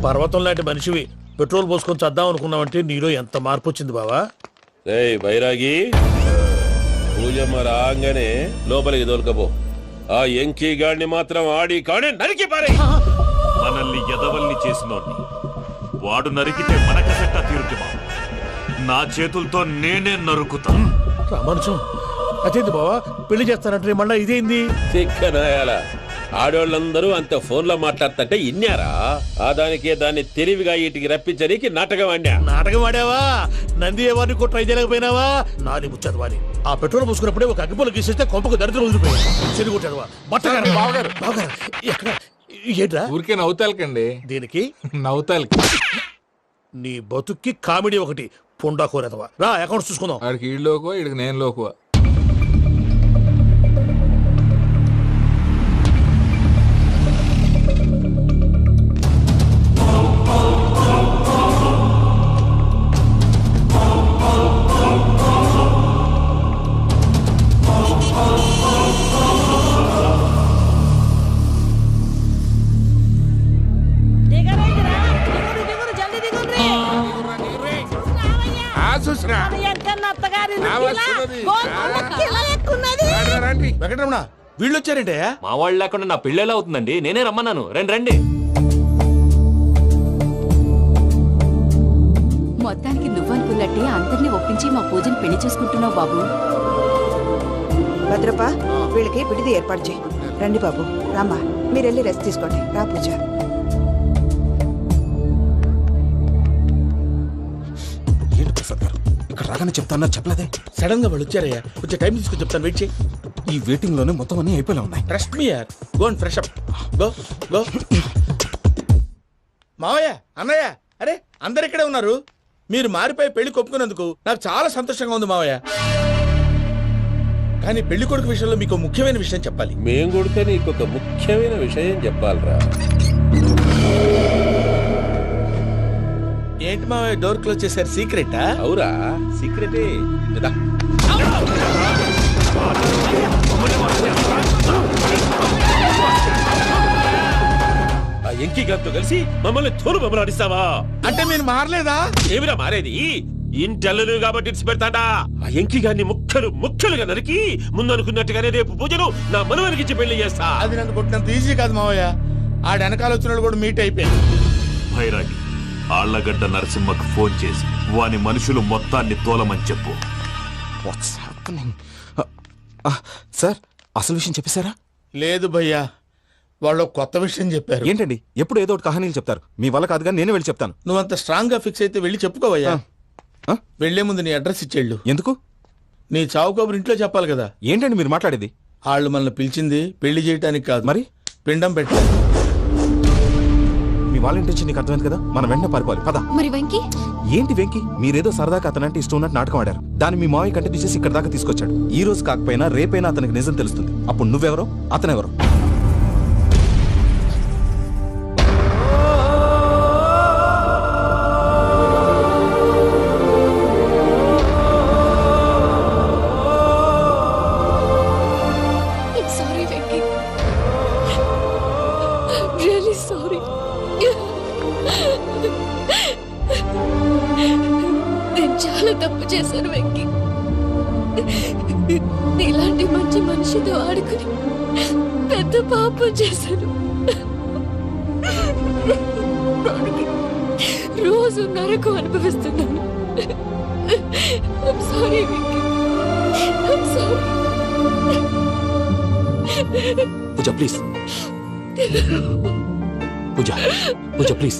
పర్వతం లాంటి మనిషివి పెట్రోల్ పోసుకొని చద్దాం అనుకున్నావంటే నీలో ఎంత మార్పు వచ్చింది బావా. ఏయ్ బైరాగి, పూజమ్మ రాగానే లోపలికి దొరకపో. ఆ ఎంకీ గాడిని మాత్రం ఆడి కాడే నరికి పారే. మనల్ని ఎదవల్ని చేసినోడ్ని వాడు నరికితే మనకసెట్టా తీరుతుమా? నా చేతులతో నేనే నరుకుతా. రామానుజం అదేంది బావా, పెళ్లి చేస్తానంటే మళ్ళా ఇదేంది? చిక్కనాయాల ఆడోళ్ళందరూ అంత ఫోన్ లో మాట్లాడుతుంటే ఇన్నారా? ఆ దానికే దాన్ని తెలివిగా ఇటుకి రప్పించడానికి నాటకం ఆడా. నాటకం ఆడావా? నంది ఎవరిని కూడా ట్రై చేయలేకపోయినావా? నాది ముచ్చదు వాని. ఆ పెట్రోల్ పోసుకున్నప్పుడే ఒక అగ్గిపొల గీసేస్తే కొంపకు దరిద్రం వదిలిపోయాడు. చెరుగుంటాడువా బట్టగారు బావగారు బావగారు ఎక్కడ ఏంట్రా? ఊరికే నవ్వుతాలకండి. దీనికి నవ్వుతాలకి నీ బతుక్కి కామెడీ ఒకటి పుండా కోరేదవా. రా అకౌంట్స్ చూసుకుందాం. ఆడికి ఈడు లోకువ, ఈడికి నేను లోకువ. వెంకటరమణ వీళ్ళు వచ్చారంటే మా వాళ్ళు లేకుండా నా పెళ్ళి ఎలా అవుతుందండి? నేనే రమ్మన్నాను. రండి రండి. మొత్తానికి నువ్వనుకున్నట్టే అందరినీ ఒప్పించి మా పూజను పెళ్లి చేసుకుంటున్నావు బాబు. భద్రప్ప వీళ్ళకి విడిది ఏర్పాటు చేయి. రండి బాబు, రామ్మా మీరెళ్ళి రెస్ట్ తీసుకోండి. రా పూజ. ఏంటి ప్రసాద్ గారు ఇక్కడ రాగానే చెప్తాను చెప్పలేదే? సడన్ గా వాళ్ళు వచ్చారయ్యా, కొంచెం టైం తీసుకుని చెప్తాను. వెయిట్ చేయి. ఈ వెయిటింగ్ లోనే మొత్తం అన్ని అయిపోయి ఉన్నాయి. ట్రస్ట్ మీ యార్. Go and fresh up. Go go. మావయ్య, అన్నయ్య, అరే అందరు ఇక్కడే ఉన్నారు. మీరు మారిపోయి పెళ్లి కొప్పుకున్నందుకు నాకు చాలా సంతోషంగా ఉంది మావయ్య. కానీ పెళ్లి కొడుకు విషయంలో మీకు ముఖ్యమైన విషయం చెప్పాలి. మేం కొడితే నీకు ఒక ముఖ్యమైన విషయం చెప్పాలరా. ఏంటి మావయ్య డోర్ క్లోజ్ చేశారు? సీక్రెటా? అవురా, సీక్రెటే. ఆ ఎంకీ గారితో కలిసి మమ్మల్ని తోలు బొమ్మలాడిస్తావా? అంటే మీరు మారలేదా? ఏమిరా మారేది? ఇంటల్లు కాబట్టి ఇడిచి పెడతాడా? ఆ ఎంకీ గారిని ముక్కలుగా నరికి ముందనుకున్నట్టుగానే రేపు పూజలు నా మనవరికిచ్చి పెళ్లి చేస్తా. అది నన్ను కొట్టినంత ఈజీ కాదు మావయ్య. ఆడ వెనకాల వచ్చిన కూడా మీట్ అయిపోయింది. భైరాగి, ఆళ్లగడ్డ నరసింహకు ఫోన్ చేసి వాని మనుషులు మొత్తాన్ని తోలమని చెప్పు. సార్ అసలు విషయం చెప్పేశారా? లేదు భయ్యా, వాళ్ళు కొత్త విషయం చెప్పారు. ఏంటండి ఎప్పుడు ఏదో ఒకటి కహానీలు చెప్తారు. మీ వల్ల కాదుగా నేనే వెళ్ళి చెప్తాను. నువ్వంత స్ట్రాంగ్ గా ఫిక్స్ అయితే వెళ్ళి చెప్పుకోవయ్యా. వెళ్లే ముందు నీ అడ్రస్ ఇచ్చేళ్ళు. ఎందుకు? నీ చావు కబురు ఇంట్లో చెప్పాలి కదా. ఏంటండి మీరు మాట్లాడేది? వాళ్ళు మనల్ని పిలిచింది పెళ్లి చేయడానికి కాదు, మరి పిండం పెట్టాలి. మీ వాళ్ళ ఇంటెన్షన్ నీకు అర్థమైంది కదా. మనం వెంటనే పారిపోవాలి. పద. మరి వెంకీ? ఏంటి వెంకీ? మీరేదో సరదాగా అతనంటే ఇష్టం ఉన్నట్టు నాటకం ఆడారు. దాన్ని మీ మావయ్య కంటిన్యూ చేసి ఇక్కడ దాకా తీసుకొచ్చాడు. ఈ రోజు కాకపోయినా రేపైనా అతనికి నిజం తెలుస్తుంది. అప్పుడు నువ్వెవరో అతనెవరో. చాలా తప్పు చేశాను వెంకీ. ఇలాంటి మంచి మనిషితో ఆడుకుని పెద్ద పాపం చేశాను. రోజు నరకం అనుభవిస్తున్నాను. I'm sorry, Venky. I'm sorry. Pooja please. Pooja please.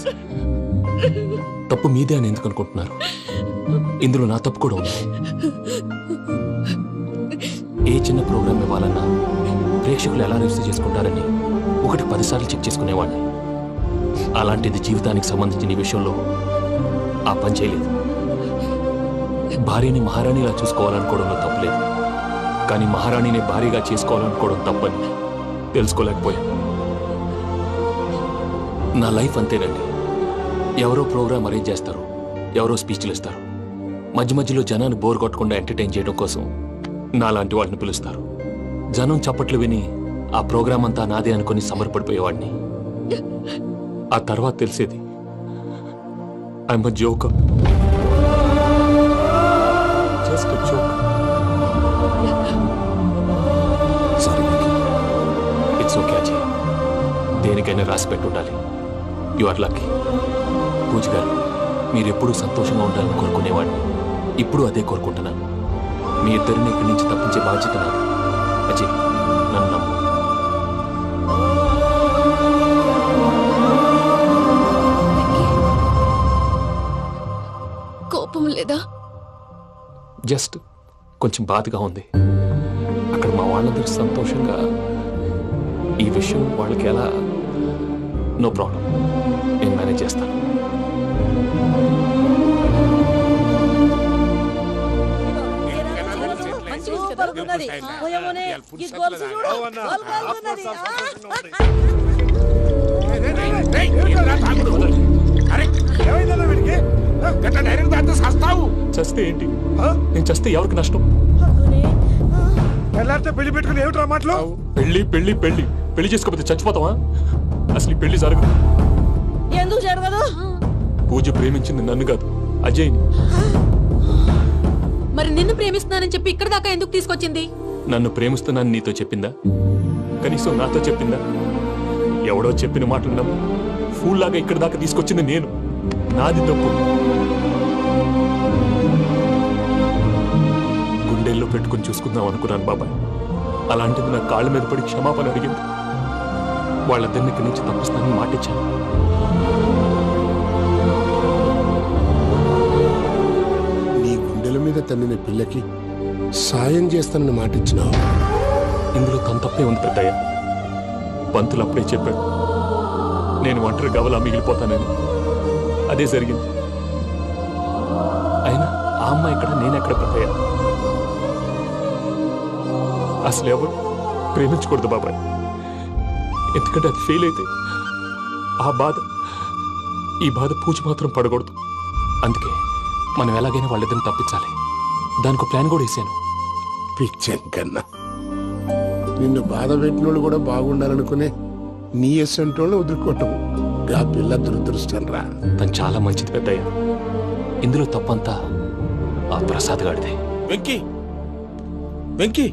తప్పు మీదే అని ఎందుకు అనుకుంటున్నారు? ఇందులో నా తప్పు కూడా ఉంది. ఏ చిన్న ప్రోగ్రామ్ ఇవ్వాలన్నా ప్రేక్షకులు ఎలా రిసీవ్ చేసుకుంటారని 1-10 సార్లు చెక్ చేసుకునేవాడిని. అలాంటిది జీవితానికి సంబంధించిన ఈ విషయంలో ఆ పని చేయలేదు. భార్యని మహారాణిలా చూసుకోవాలనుకోవడంలో తప్పులేదు, కానీ మహారాణిని భార్యగా చేసుకోవాలనుకోవడం తప్పని తెలుసుకోలేకపోయాను. నా లైఫ్ అంతేనండి. ఎవరో ప్రోగ్రామ్ అరేంజ్ చేస్తారు, ఎవరో స్పీచ్లు ఇస్తారు. మధ్య మధ్యలో జనాన్ని బోర్ కొట్టకుండా ఎంటర్టైన్ చేయడం కోసం నాలాంటి వాళ్ళని పిలుస్తారు. జనం చప్పట్లు విని ఆ ప్రోగ్రామ్ అంతా నాదే అనుకుని సమర్పడిపోయేవాడిని. ఆ తర్వాత తెలిసేది I'm a joke, just a joke. Sorry Venky. It's okay Ajay, దేనికైనా రాసి పెట్టి ఉండాలి. You are lucky. పూజ గారు, మీరు ఎప్పుడూ సంతోషంగా ఉండాలని కోరుకునేవాడిని. ఇప్పుడు అదే కోరుకుంటున్నాను. మీ ఇద్దరిని ఇక్కడి నుంచి తప్పించే బాధ్యత నాది. అజయ్, నన్ను నమ్ము. కోపం లేదా? జస్ట్ కొంచెం బాధగా ఉంది. అక్కడ మా వాళ్ళందరూ సంతోషంగా ఈ విషయం వాళ్ళకి ఎలా. నో ప్రాబ్లం, నేను మేనేజ్ చేస్తాను. చస్తే ఏంటి? నేను చస్తే ఎవరికి నష్టం? పెళ్లి పెట్టుకుని ఏమిట్రా మాటలు? పెళ్లి పెళ్లి పెళ్లి పెళ్లి చేసుకోకపోతే చచ్చిపోతావా? అసలు ఈ పెళ్లి జరగదు. ఎందుకు జరగదు? పూజ ప్రేమించింది నన్ను కాదు, అజయ్ని. మరి నిన్ను ప్రేమిస్తున్నానని చెప్పి ఇక్కడ దాకా ఎందుకు తీసుకొచ్చింది? నన్ను ప్రేమిస్తున్నాను నీతో చెప్పిందా? కనీసం నాతో చెప్పిందా? ఎవడో చెప్పిన మాటలు నమ్ము ఫూల్ లాగా ఇక్కడ దాకా తీసుకొచ్చింది నేను. నాది తప్పు. గుండెల్లో పెట్టుకుని చూసుకుందాం అనుకున్నాను బాబాయ్. అలాంటిది నా కాళ్ళ మీద పడి క్షమాపణ అడిగింది. వాళ్ళిద్దరిని ఇక్కడి నుంచి తప్పిస్తానని మాటిచ్చాను. నీ గుండెల మీద తన్నిన పిల్లకి సాయం చేస్తానని మాటిచ్చినావు. ఇందులో తన తప్పే ఉంది పెద్దయ్య. పంతులు అప్పుడే చెప్పాడు నేను ఒంటరి గవలా మిగిలిపోతానని. అదే జరిగింది. అయినా ఆ అమ్మాయి ఎక్కడ, నేనెక్కడ పెద్దయ్య? అసలు ఎవరు ప్రేమించకూడదు బాబాయ్. ఎందుకంటే అది ఫెయిల్ అయితే ఈ బాధ పూజ మాత్రం పడకూడదు. అందుకే మనం ఎలాగైనా వాళ్ళిద్దరిని తప్పించాలి. దానికి ప్లాన్ కూడా వేసాను. పిచ్చం కన్నా నిన్ను బాధ పెట్టినోళ్ళు కూడా బాగుండాలనుకునే నీ ఎస్సంటోళ్ళు వదులుకోవటం ఆ పిల్ల దురదృష్టం రా. తను చాలా మంచిది పెద్దయ్య. ఇందులో తప్పంతా ఆ ప్రసాద్ గాడిదే. వెంకీ, వెంకీ,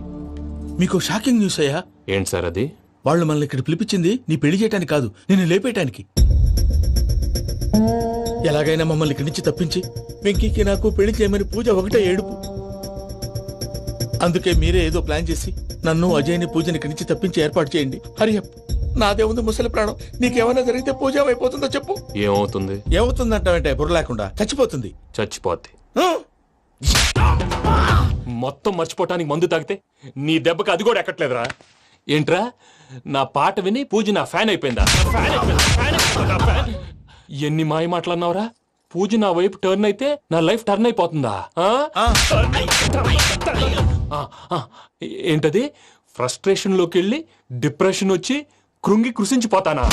మీకు షాకింగ్ న్యూస్ అయ్యా. ఏంటి సార్ అది? వాళ్ళు మనల్ని ఇక్కడ పిలిపించింది నీ పెళ్లి చేయటానికి కాదు, నిన్ను లేపేయటానికి. ఎలాగైనా మమ్మల్ని ఇక్కడి నుంచి తప్పించి వెంకీకి నాకు పెళ్లి చేయమని పూజ ఒకటే ఏడుపు. అందుకే మీరే ఏదో ప్లాన్ చేసి నన్ను అజయ్ని పూజని ఇక్కడి నుంచి తప్పించి ఏర్పాటు చేయండి. హరియప్, నాదే ఉంది ముసలి ప్రాణం. నీకేమైనా జరిగితే పూజ అయిపోతుందో చెప్పు. ఏమవుతుంది? ఏమవుతుందంటావంటే బుర్ర లేకుండా చచ్చిపోతుంది. చచ్చిపోద్ది. ఆ? మొత్తం మర్చిపోవటానికి మందు తాగితే నీ దెబ్బకి అది కూడా ఎక్కట్లేదురా. ఏంట్రా, నా పాట విని పూజ నా ఫ్యాన్ అయిపోయిందా? ఎన్ని మాయ మాటలన్నావురా? పూజ నా వైపు టర్న్ అయితే నా లైఫ్ టర్న్ అయిపోతుందా? ఏంటది? ఫ్రస్ట్రేషన్ లోకి వెళ్ళి డిప్రెషన్ వచ్చి కృంగి కృషించిపోతానా?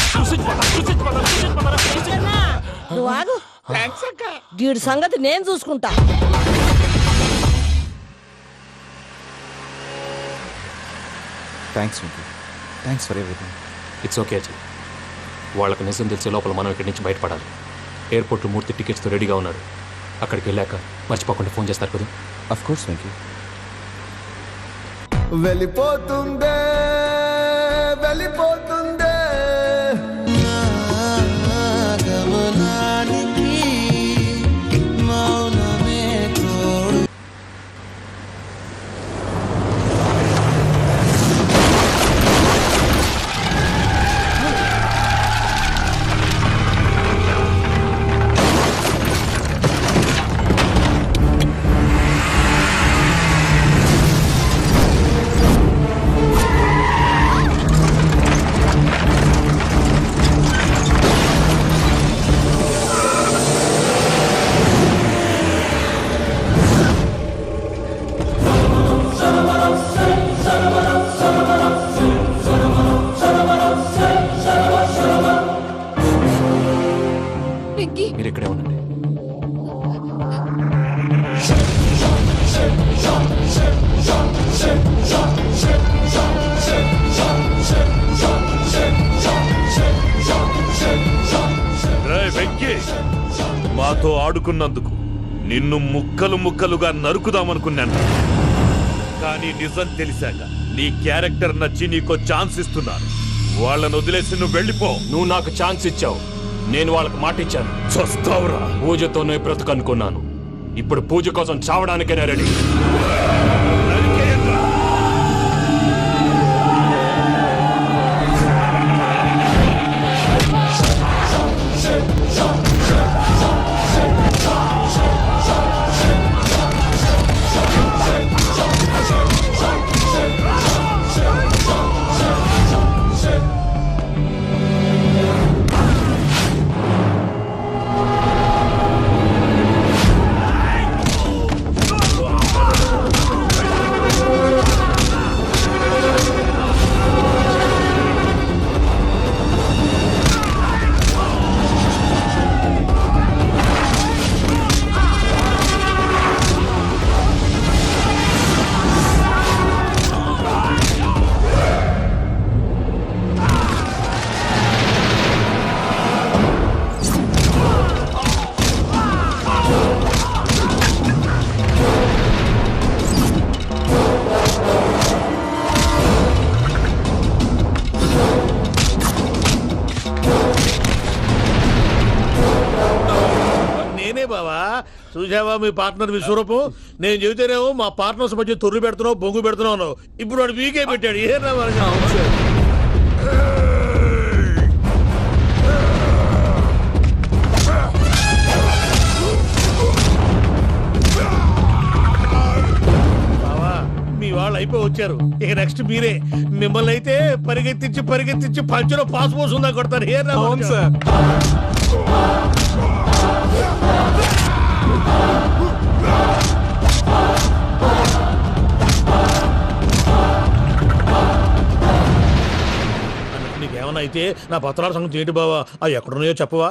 వీడి సంగతి నేను చూసుకుంటా. Thanks Venky. Thanks for everything. It's okay Ajay. వాళ్ళకు నిజం తెలిసే లోపల మనం ఇక్కడి నుంచి బయటపడాలి. ఎయిర్పోర్ట్లో మూర్తి టికెట్స్తో రెడీగా ఉన్నాడు. అక్కడికి వెళ్ళాక మర్చిపోకుండా ఫోన్ చేస్తారు కదా. Of course Venky. వెళ్ళిపోతుందే వెళ్ళిపోతుందే మీరు ఇక్కడే ఉండండి. మాతో ఆడుకున్నందుకు నిన్ను ముక్కలు ముక్కలుగా నరుకుదామనుకున్నాను. కానీ నిజం తెలిసాక నీ క్యారెక్టర్ నచ్చి నీకో ఛాన్స్ ఇస్తున్నాను. వాళ్ళను వదిలేసి నువ్వు వెళ్ళిపో. నువ్వు నాకు ఛాన్స్ ఇచ్చావు, నేను వాళ్ళకి మాట ఇచ్చాను. చస్తావురా. పూజతోనే బ్రతుకనుకున్నాను, ఇప్పుడు పూజ కోసం చావడానికైనా రెడీ. బావా చూసావా మీ పార్ట్నర్ విశ్వరూపం? నేను చెబితేనేమో మా పార్ట్నర్స్ మధ్య తొర్రు పెడుతున్నావు, బొంగు పెడుతున్నావు. ఇప్పుడు వాడు వీకే పెట్టాడు. ఏ బావా మీ వాళ్ళు అయిపోయి వచ్చారు, ఇక నెక్స్ట్ మీరే. మిమ్మల్ని అయితే పరిగెత్తించి పరిగెత్తించి పంచలో పాస్ పోసుందా కొడతారు. ఏ సార్ నీకేమన్నా అయితే నా పత్రాల సంగతి ఏంటి బావా? అవి ఎక్కడున్నాయో చెప్పవా?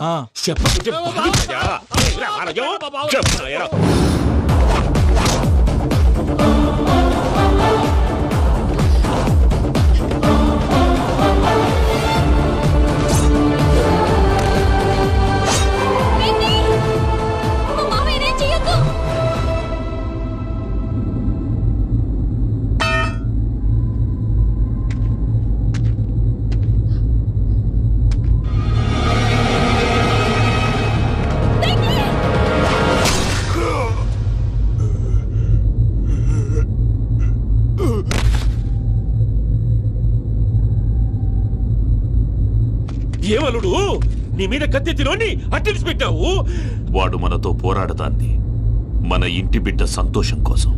ఏమలుడు నీ మీద కత్తెత్తిలోని అట్టెలిసి పెట్టావు. వాడు మనతో పోరాడతాంది మన ఇంటి బిడ్డ సంతోషం కోసం.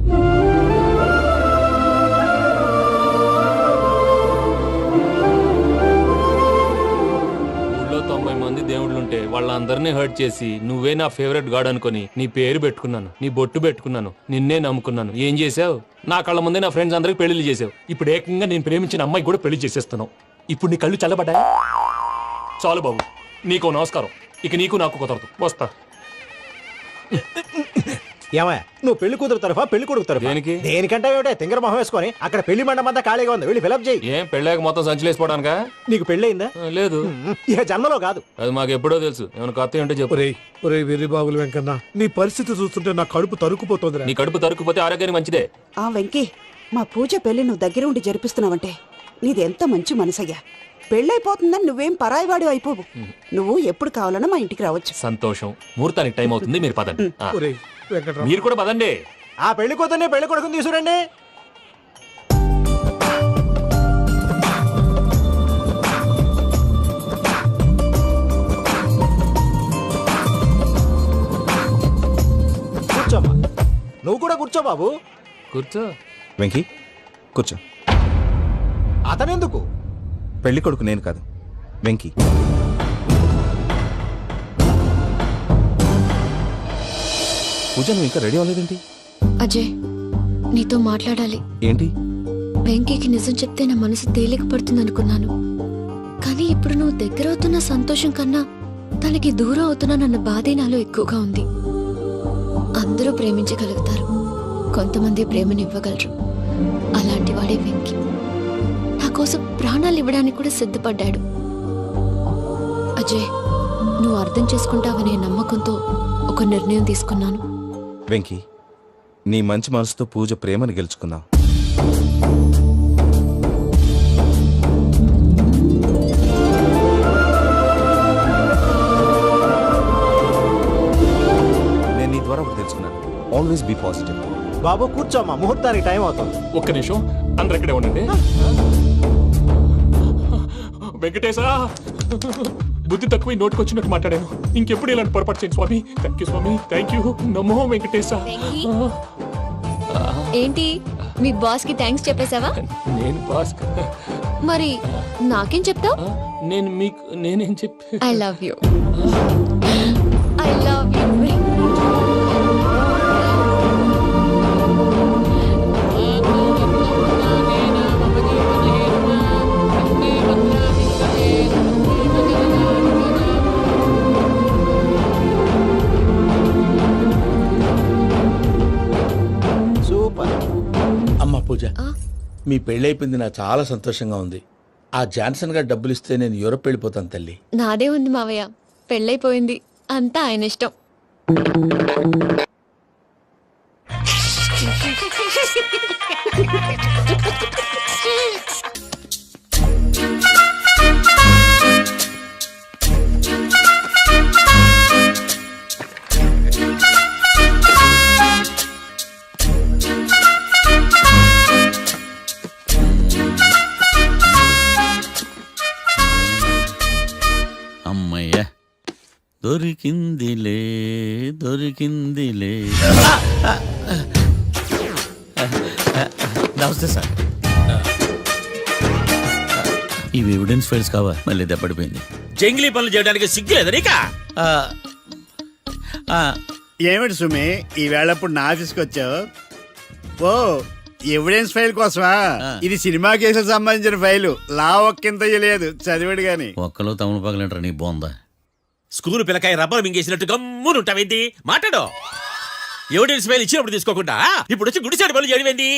ఊళ్ళో 90 మంది దేవుళ్ళుంటే వాళ్ళందరినీ హర్ట్ చేసి నువ్వే నా ఫేవరెట్ గాడ్ అనుకుని నీ పేరు పెట్టుకున్నాను, నీ బొట్టు పెట్టుకున్నాను, నిన్నే నమ్ముకున్నాను. ఏం చేసావు? నా కళ్ళ ముందే నా ఫ్రెండ్స్ అందరికి పెళ్లి చేసావు. ఇప్పుడు ఏకంగా నేను ప్రేమించిన అమ్మాయి కూడా పెళ్లి చేసేస్తున్నావు. ఇప్పుడు నీ కళ్ళు చల్లబడ్డాయి. చాలు బాబు, నీకు నమస్కారం. ఇక నీకు నాకు కుదరదు, వస్తా. ఏమయ్యా నువ్వు పెళ్లి కూతురు తరఫా పెళ్లి కొడుకు తరఫా? దేనికి? దేనికంటే ఏమిటే తింగర మొహం వేసుకొని అక్కడ పెళ్లి మండపం అంతా ఖాళీగా ఉంది, వెళ్ళి ఫిలప్ చేయి. ఏం పెళ్ళాక మొత్తం సంచలేసిపోవడానికా? నీకు పెళ్ళయిందా? లేదు. ఇక జన్మలో కాదు. అది మాకు ఎప్పుడో తెలుసు. ఏమైనా కొత్త ఉంటే చెప్పు. వెర్రి బాగులు వెంకన్న, నీ పరిస్థితి చూస్తుంటే నా కడుపు తరుక్కుపోతుంది. నీ కడుపు తరుక్కుపోతే ఆరోగ్యానికి మంచిదే. ఆ వెంకీ, మా పూజ పెళ్లి నువ్వు దగ్గర ఉండి జరిపిస్తున్నావంటే నీది ఎంత మంచి మనసయ్యా. పెళ్ళైపోతుందని నువ్వేం పరాయివాడు అయిపోవు. నువ్వు ఎప్పుడు కావాలన్నా మా ఇంటికి రావచ్చు. సంతోషం. ముహూర్తానికి టైం అవుతుంది, మీరు పదండి. మీరు కూడా పదండి. ఆ పెళ్లి కూతుర్ని పెళ్లి కొడుకుని తీసుకురండి. కూర్చోమ్మా. నువ్వు కూడా కూర్చో బాబు. కూర్చో. వెంకీ కూర్చో. అతనెందుకు? పెళ్లి కొడుకు నేను కాదు, వెంకీ. పూజ నువ్వు ఇంకా రెడీ అవ్వలేదేంటి? అజయ్, నీతో మాట్లాడాలి. ఏంటి? వెంకీకి నిజం చెప్తే నా మనసు తేలిక పడుతుంది అనుకున్నాను, కానీ ఇప్పుడు నువ్వు దగ్గర అవుతున్న సంతోషం కన్నా తనకి దూరం అవుతున్నానన్న బాధే నాలో ఎక్కువగా ఉంది. అందరూ ప్రేమించగలుగుతారు, కొంతమంది ప్రేమనివ్వగలరు. అలాంటి వాడే వెంకీ. నా కోసం ప్రాణాలు ఇవ్వడానికి కూడా సిద్ధపడ్డాడు. అజయ్, నువ్వు అర్థం చేసుకుంటావనే నమ్మకంతో ఒక నిర్ణయం తీసుకున్నాను. వెంకీ, నీ మంచి మనసుతో పూజ ప్రేమను గెలుచుకున్నావు. నేను నీ ద్వారా ఒకటి తెలుసుకున్నాను. Always be positive. బాబు కూర్చోమ్మా, ముహూర్తానికి టైం అవుతుంది. ఒక్క నిమిషం, అందరు ఇక్కడే ఉండండి. వెంకటేశా, బుద్ధి తక్కువ నోటికి వచ్చినట్టు మాట్లాడాను. ఇంకెప్పుడు ఇలాంటి పొరపాటు చేయండి స్వామి. థ్యాంక్ యూ స్వామి, థ్యాంక్ యూ. నమో వెంకటేశా. ఏంటి మీ బాస్ కి థ్యాంక్స్ చెప్పేశావా? నేను బాస్, మరి నాకేం చెప్తావు? నేను మీకు నేనేం చెప్పి I love you. I love you. Super. అమ్మ పూజ, మీ పెళ్ళైపోయింది నాకు చాలా సంతోషంగా ఉంది. ఆ జాన్సన్ గారు డబ్బులు ఇస్తే నేను యూరోప్ వెళ్ళిపోతాను తల్లి. నాదే ఉంది మావయ్య, పెళ్ళైపోయింది, అంతా ఆయన ఇష్టం. అమ్మయ్య, దొరికిందిలే దొరికిందిలే. నమస్తే సార్. ఇవి ఎవిడెన్స్ ఫైల్స్ కావా? మళ్ళీ దెబ్బడిపోయింది. జంగిలీ పనులు చేయడానికి సిగ్గులేదు నీకా? ఏమిటి సుమి, ఈ వేళప్పుడు నా ఆఫీస్కి వచ్చావు? ఓ, ఎవిడెన్స్ ఫైల్ కోసమా? ఇది సినిమా కేసులకు సంబంధించిన ఫైలు. లా ఒక్కింత లేదు, చదివాడు గాని. ఒక్కలో తమను పగలంటారు నీ బోందా. స్కూలు పిల్లకాయ రబ్బర్ మింగేసినట్టు గమ్మునుంటావేంది? మాట్లాడో. ఎవిడెన్స్ ఫైల్ ఇచ్చినప్పుడు తీసుకోకుండా ఇప్పుడు వచ్చి గుడిసాడు పనులు చేయడమేంది?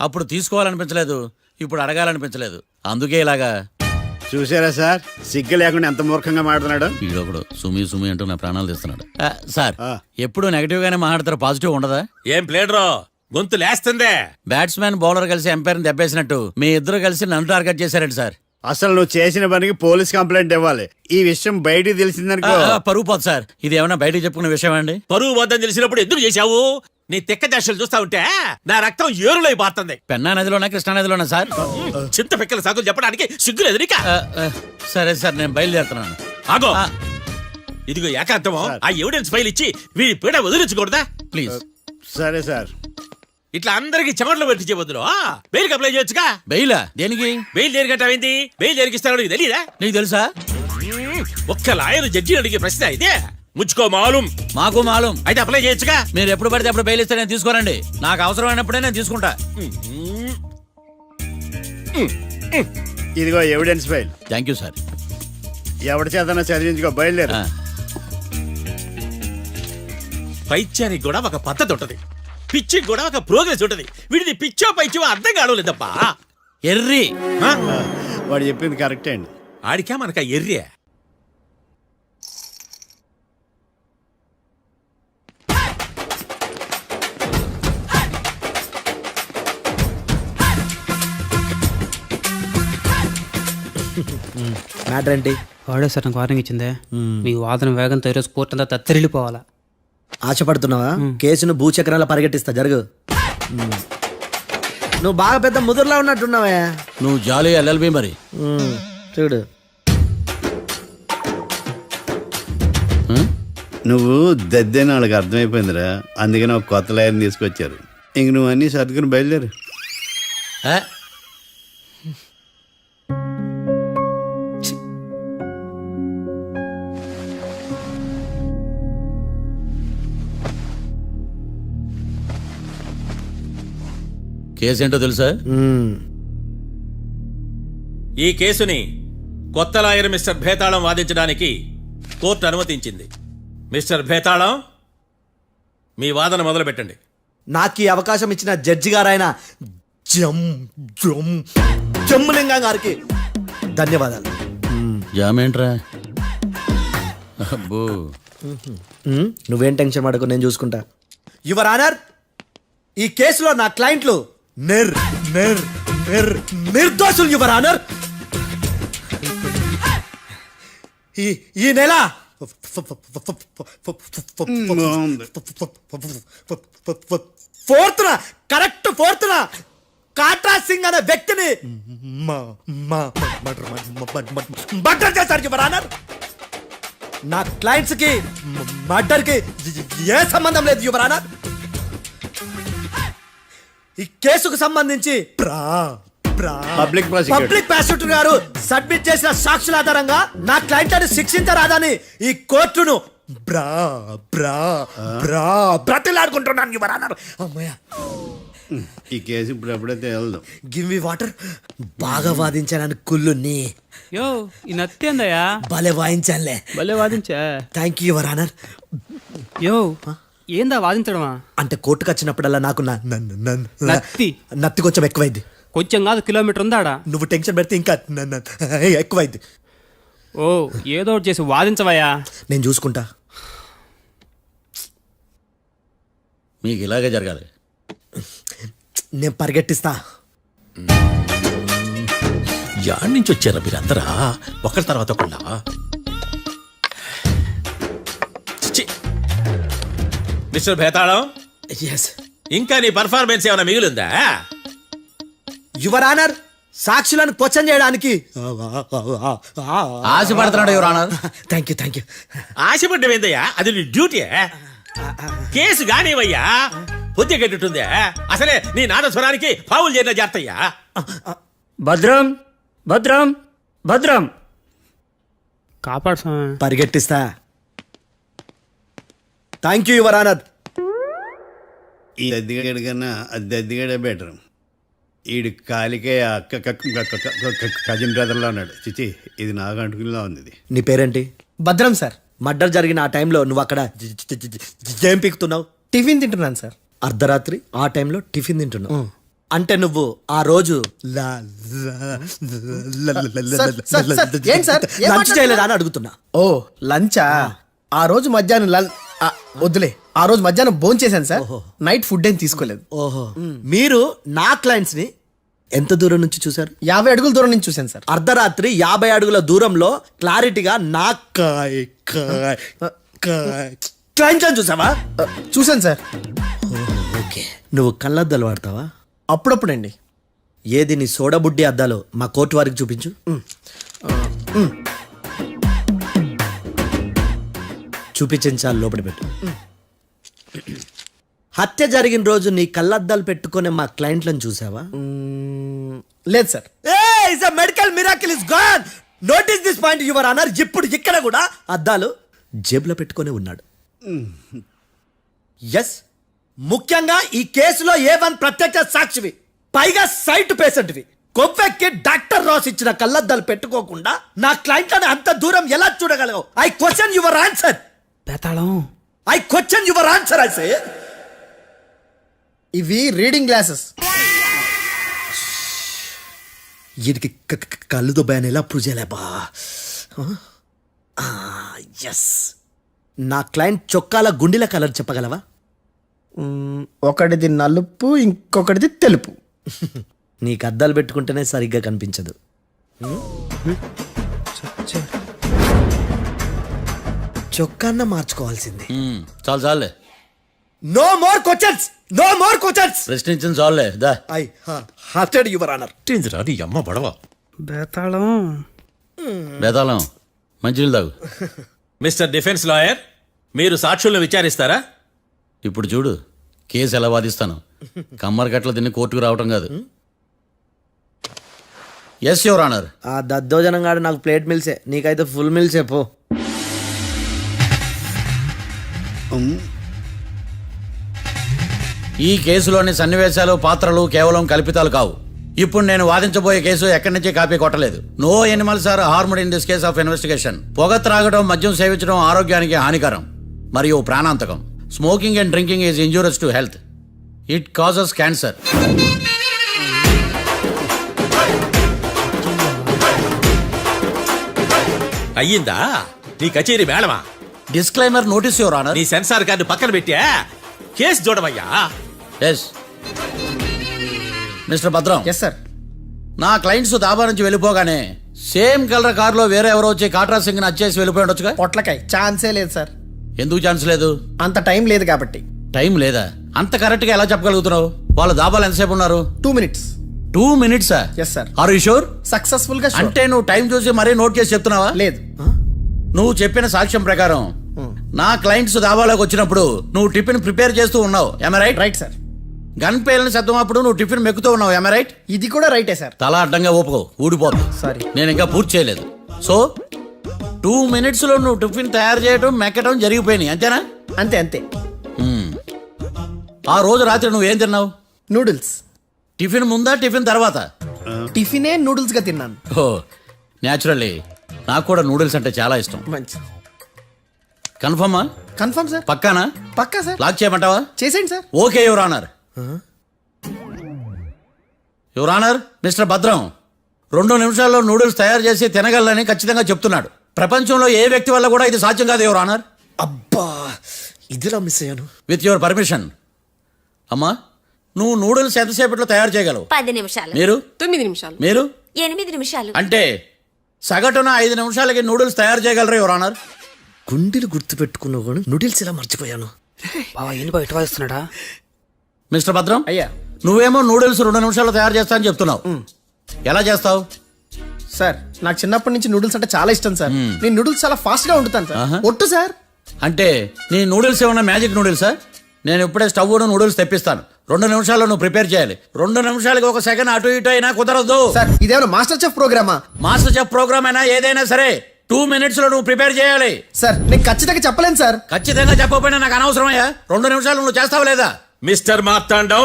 అప్పుడు తీసుకోవాలనిపించలేదు, ఇప్పుడు అడగాలనిపించలేదు, అందుకే ఇలాగా. చూసారా సార్, సిగ్గు లేకుండా ఎంత మూర్ఖంగా మాట్లాడుతున్నాడు. ఈడొకడు సుమి సుమి అంటూ నా ప్రాణాలు తీస్తున్నాడు. సార్, ఎప్పుడు నెగటివ్ గానే మాట్లాడతారు, పాజిటివ్ ఉండదా? ఏం ప్లేడరో గొంతు లేస్తుందే. బ్యాట్స్మెన్ బౌలర్ కలిసి ఎంపైర్ దెబ్బేసినట్టు మీ ఇద్దరు కలిసి నన్ను టార్గెట్ చేశారండి సార్. అసలు నువ్వు చేసిన పనికి పోలీస్ కంప్లైంట్ ఇవ్వాలి. ఈ విషయం బయటికి తెలిసిందనుకో పరువు పోదు సార్. ఇది ఏమన్నా బయటకు చెప్పుకునే విషయం అండి? పరువు వద్దని తెలిసినప్పుడు ఎందుకు చేశావు? నీ తెక్క దశలు చూస్తా ఉంటే నా రక్తం ఏరులై పారుతుంది. పెన్నా నదిలోనా కృష్ణా నదిలోనా సార్? చింత పిక్కల సాగులు చెప్పడానికి సిగ్గులేదు నీకా? సరే సార్, నేను బయలుదేరుతున్నాను. ఆగో, ఇదిగో ఏకాంతమో ఆ ఎవిడెన్స్ ఫైల్ ఇచ్చి వీడి పీడ వదిలించకూడదా? ప్లీజ్. సరే సార్. ఇట్లా అందరికి చెమటలు పెట్టి చేయవద్దు. బెయిల్ అప్లై చేయొచ్చుగా. బెయిలా? దేనికి? బెయిల్ దేనికంటావేంది? బెయిల్ దేనికిస్తారో నీకు తెలీదా? నీకు తెలుసా? ఒక్క లాయర్ జడ్జి అడిగే ప్రశ్న ఇదే. ముచ్చుకో మాలూం. మాకు మాలూం. అయితే అప్లై చేయొచ్చుగా. మీరు ఎప్పుడు పడితే అప్పుడు బెయిల్ ఇస్తే నేను తీసుకోనండి. నాకు అవసరమైనప్పుడే నేను తీసుకుంటా. ఇదిగో evidence file. Thank you sir. ఎవరి చేతనా చదివించుకో, బయలుదేరు. పైత్యానికి కూడా ఒక పద్ధతి ఉంటది, పిచ్చికి కూడా ఒక ప్రోగ్రెస్ ఉంటది. వీడిది పిచ్చో పైచో అర్థం కావలేదప్పా. ఎర్రి. వాడు చెప్పింది కరెక్టే అండి. ఆడికా మనక ఎర్రే. మ్యాటర్ ఏంటి? వాడే సార్ నాకు వార్నింగ్ ఇచ్చిందే. మీ వాదన వేగంతో ఈరోజు కోర్టు అంతా తత్తరిల్లిపోవాలా. ఆశపడుతున్నావా? కేసును భూచక్రాల పరిగెట్టిస్తా, జరుగు. నువ్వు బాగా పెద్ద ముదురులా ఉన్నట్టున్నావే. నువ్వు జాలి ఎల్ఎల్బి మరి. చూడు, నువ్వు దద్దేని వాళ్ళకి అర్థమైపోయిందిరా, అందుకని ఒక కొత్త లాయర్ని తీసుకొచ్చారు. ఇంక నువ్వు అన్నీ సర్దుకుని బయలుదేరు. కేసు ఏంటో తెలుసా? ఈ కేసుని కొత్త లాయర్ మిస్టర్ భేతాళం వాదించడానికి కోర్టు అనుమతించింది. మిస్టర్ భేతాళం, మీ వాదన మొదలు పెట్టండి. నాకు ఈ అవకాశం ఇచ్చిన జడ్జి గారైన జమ్ములింగం గారికి ధన్యవాదాలు. జామేంట్రా? అబ్బో నువ్వేం టెన్షన్ పడకు, నేను చూసుకుంటా. యువర్ ఆనర్, ఈ కేసులో నా క్లయింట్లు నిర్దోషులు యువర్ ఆనర్. ఈ నెల ఫోర్త్న కాట్రా సింగ్ అనే వ్యక్తిని మర్డర్ చేశారు యువర్ ఆనర్. నా క్లయింట్స్ కి మర్డర్ కి ఏ సంబంధం లేదు యువర్ ఆనర్. ఈ కేసుకు సంబంధించి పబ్లిక్ ప్రాసిక్యూటర్ గారు సబ్మిట్ చేసిన సాక్షుల ఆధారంగా నా క్లయింట్లను శిక్షించరాదని ఈ కోర్టును బ్రతిలాడుకుంటున్నాను యువర్ ఆనర్. అమ్మయ్య, ఈ కేసు ఇప్పుడు ఎప్పుడైతే వెళ్దాం. Give me water. బాగా వాదించానని కుళ్ళుని యో ఈ నత్తేందయ్యా భలే వాయించానులే. భలే వాదించా. Thank you your honour. యో ఏందా వాదించడమా? అంటే కోర్టుకు వచ్చినప్పుడల్లా నాకు నత్తి కొంచెం ఎక్కువైంది. కొంచెం కాదు, కిలోమీటర్ ఉందాడా. నువ్వు టెన్షన్ పెడితే ఇంకా ఎక్కువైంది. ఓ ఏదో ఒకటి చేసి వాదించవయ్యా. నేను చూసుకుంటా. మీకు ఇలాగే జరగాలి. నేను పరిగెట్టిస్తా. యాడ్ నుంచి వచ్చారా మీరందరా ఒకరి తర్వాత ఒకళ్ళ? మిస్టర్ భేతాళం, ఇంకా నీ పర్ఫార్మెన్స్ ఏమైనా మిగిలిందా? యువర్ ఆనర్, సాక్షులను క్వశ్చన్ చేయడానికి ఆశపడుతున్నాడు యువర్ ఆనర్. Thank you. ఆశపడ్డం ఏందయ్యా? అది నీ డ్యూటీ. కేసు గానివయ్యా, బుద్ధి గట్టుందే. అసలే నీ నాదస్వరానికి పావులు చేరిన జాతయ్యా. భద్రం భద్రం భద్రం కాపాడు స్వామి. పరిగెట్టిస్తా. Thank you your honour. ఈ అద్దెగడి కన్నా అద్దెగడే బెటర్. ఈడు కాలికే కజిన్ బ్రదర్లో ఉన్నాడు. చిచి, ఇది నాకు అంటుకులా ఉంది. ఇది నీ పేరేంటి? భద్రం సార్. మర్డర్ జరిగిన ఆ టైంలో నువ్వు అక్కడ ఏం పీకుతున్నావు? టిఫిన్ తింటున్నాను సార్. అర్ధరాత్రి ఆ టైంలో టిఫిన్ తింటున్నావు అంటే నువ్వు ఆ రోజు లంచ్ చేయలేదా అని అడుగుతున్నా. ఓ లంచా? ఆ రోజు మధ్యాహ్నం వద్దులే, ఆ రోజు మధ్యాహ్నం భోజనం చేశాను సార్. నైట్ ఫుడ్ ఏం తీసుకోలేదు. ఓహో, మీరు నా క్లయింట్స్ ని ఎంత దూరం నుంచి చూసారు? 50 అడుగుల దూరం నుంచి చూశాను సార్. అర్ధరాత్రి 50 అడుగుల దూరంలో క్లారిటీగా నా క్లయింట్ చూసావా? చూశాను సార్. ఓకే, నువ్వు కళ్ళద్దాలు వాడతావా? అప్పుడప్పుడండి. ఏది నీ సోడబుడ్డి అద్దాలు మా కోర్టు వారికి చూపించు. చూపించాలి, లోపల పెట్టు. హత్య జరిగిన రోజు నీ కళ్ళద్దాలు పెట్టుకునే మా క్లయింట్లను చూసావా? లేదు sir. Medical miracle is gone. Notice this point your honour. ఇప్పుడు ఇక్కడ కూడా అద్దాలు జేబులో పెట్టుకొని ఉన్నాడు. ఎస్, ముఖ్యంగా ఈ కేసులో A1 ప్రత్యక్ష సాక్షివి, పైగా సైట్ పేషెంట్వి. కొవ్వెక్కి డాక్టర్ రాస్ ఇచ్చిన కళ్ళద్దాలు పెట్టుకోకుండా నా క్లయింట్లను అంత దూరం ఎలా చూడగలవు? I question your answer. బేతాళం, I question your answer. I say ఇవి రీడింగ్ గ్లాసెస్. వీడికి కళ్ళు దుబ్బాయని ఎలా ప్రూవ్ చేయలేబా? ఎస్, నా క్లయింట్ చొక్కాల గుండెల కలర్ చెప్పగలవా? ఒకటిది నలుపు, ఇంకొకటిది తెలుపు. నీకు అద్దాలు పెట్టుకుంటేనే సరిగ్గా కనిపించదు. చొక్కాన్న మార్చుకోవాల్సింది. చాలు చాలే. No more questions, no more questions. ప్రశ్నించింది చాలులే. దా ఐ హార్టెడ్ యువర్ ఆనర్. నీ అమ్మ బడవ. బేతాళం, బేతాళం మంచినీళ్ళు తాగు. మిస్టర్ డిఫెన్స్ లాయర్, మీరు సాక్షులను విచారిస్తారా? ఇప్పుడు చూడు కేసు ఎలా వాదిస్తాను. కమ్మరి కట్టలు తిని కోర్టుకు రావటం కాదు. Yes your honour. ఆ దద్దోజనంగాడు నాకు ప్లేట్ మిల్సే, నీకైతే ఫుల్ మిల్సే పో. ఈ కేసులోని సన్నివేశాలు, పాత్రలు కేవలం కల్పితాలు కావు. ఇప్పుడు నేను వాదించబోయే కేసు ఎక్కడి నుంచి కాపీ కొట్టలేదు. No animals are harmed in this case of investigation. పొగ త్రాగడం, మద్యం సేవించడం ఆరోగ్యానికి హానికరం మరియు ప్రాణాంతకం. Smoking and drinking is injurious to health. It causes cancer. అయ్యిందా? నీ కచేరీ మేడమా? Disclaimer notice your honour. నీ సెన్సార్ కార్డు పక్కన పెట్టా కేసు చూడమయ్యా. Yes mister Bhadram. Yes sir. నా క్లయింట్స్ దాబా నుంచి వెళ్ళిపోగానే సేమ్ కలర్ కారులో వేరే ఎవరో వచ్చి కాట్రా సింగ్ ని వచ్చేసి వెళ్ళిపోయి ఉండొచ్చుగా. పొట్లకాయ ఛాన్సే లేదు సార్. ఎందుకు ఛాన్స్ లేదు? అంత టైం లేదు కాబట్టి. టైం లేదా? అంత కరెక్ట్ గా ఎలా చెప్పగలుగుతున్నావు? వాళ్ళ దాబాలు ఎంతసేపు ఉన్నారు? 2 minutes. 2 minutes? Yes sir. Are you sure? Successful గా sure. అంటే నువ్వు టైం చూసి మరీ నోట్ చేసి చెప్తున్నావా? లేదు. నువ్వు చెప్పిన సాక్ష్యం ప్రకారం నా క్లయింట్స్ దాబాలోకి వచ్చినప్పుడు నువ్వు టిఫిన్ ప్రిపేర్ చేస్తూ ఉన్నావు. ఎమ్ రైట్? Right sir. గన్ పేలిన శబ్దం అప్పుడు నువ్వు టిఫిన్ మెక్కుతూ ఉన్నావు. ఎమ్ రైట్? ఇది కూడా రైటే సార్. తల అడ్డంగా ఊపుకో, ఊడిపోతుంది. సారీ. నేను ఇంకా పూర్తి చేయలేదు. సో 2 minutes లో నువ్వు టిఫిన్ తయారు చేయడం మెక్కడం జరిగిపోయినాయి, అంతేనా? అంతే అంతే. ఆ రోజు రాత్రి నువ్వేం తిన్నావు? నూడిల్స్. టిఫిన్ ముందా టిఫిన్ తర్వాత? టిఫినే నూడిల్స్ గా తిన్నాను. ఓ న్యాచురల్లీ నాకు కూడా నూడిల్స్ అంటే చాలా ఇష్టం. మంచి. కన్ఫర్మా? Confirm sir. పక్కానా? పక్కా సార్. లాక్ చేయమంటావా? చేసేయండి sir. Okay your honour. Your honour, mister Bhadram 2 నిమిషాల్లో నూడిల్స్ తయారు చేసి తినగలని ఖచ్చితంగా చెప్తున్నాడు. ప్రపంచంలో ఏ వ్యక్తి వల్ల కూడా ఇది సాధ్యం కాదు యువర్ ఆనర్. అబ్బా ఇదిలా మిస్ అయ్యాను. With your permission. అమ్మా, నువ్వు నూడిల్స్ ఎంతసేపట్లో తయారు చేయగలవు? 10 నిమిషాలు. మీరు? 9 నిమిషాలు. మీరు? 8 నిమిషాలు. అంటే సగటున 5 నిమిషాలకి నూడిల్స్ తయారు చేయగలరు యువర్ ఆనర్. గుండెలు గుర్తు పెట్టుకున్నావు కానీ నూడిల్స్ ఇలా మర్చిపోయాను. బావా ఏంటి బయట వాయిస్తున్నాడా? మిస్టర్ భద్రం, అయ్యా, నువ్వేమో నూడిల్స్ 2 నిమిషాల్లో తయారు చేస్తా అని చెప్తున్నావు. ఎలా చేస్తావు? సార్ నాకు చిన్నప్పటి నుంచి నూడిల్స్ అంటే చాలా ఇష్టం సార్. నేను నూడిల్స్ చాలా ఫాస్ట్ గా వండుతాను సార్. ఒట్టు సార్. అంటే నీ నూడిల్స్ ఏమన్నా మ్యాజిక్ నూడిల్సా? నేను ఇప్పుడే స్టవ్ నూడిల్స్ తెప్పిస్తాను. 2 నిమిషాల్లో నువ్వు ప్రిపేర్ చేయాలి. 2 నిమిషాలకి 1 సెకండ్ అటు ఇటు అయినా కుదరదు. సార్ ఇదేమైనా మాస్టర్ చెఫ్ ప్రోగ్రామా? మాస్టర్ చెఫ్ ప్రోగ్రామ్ అయినా ఏదైనా సరే 2 minutes లో నువ్వు ప్రిపేర్ చేయాలి. సార్ నేను ఖచ్చితంగా చెప్పలేను సార్. ఖచ్చితంగా చెప్పకపోయినా నాకు అనవసరమయ్యా. 2 నిమిషాలు నువ్వు చేస్తావా లేదా? మిస్టర్ మార్తాండం,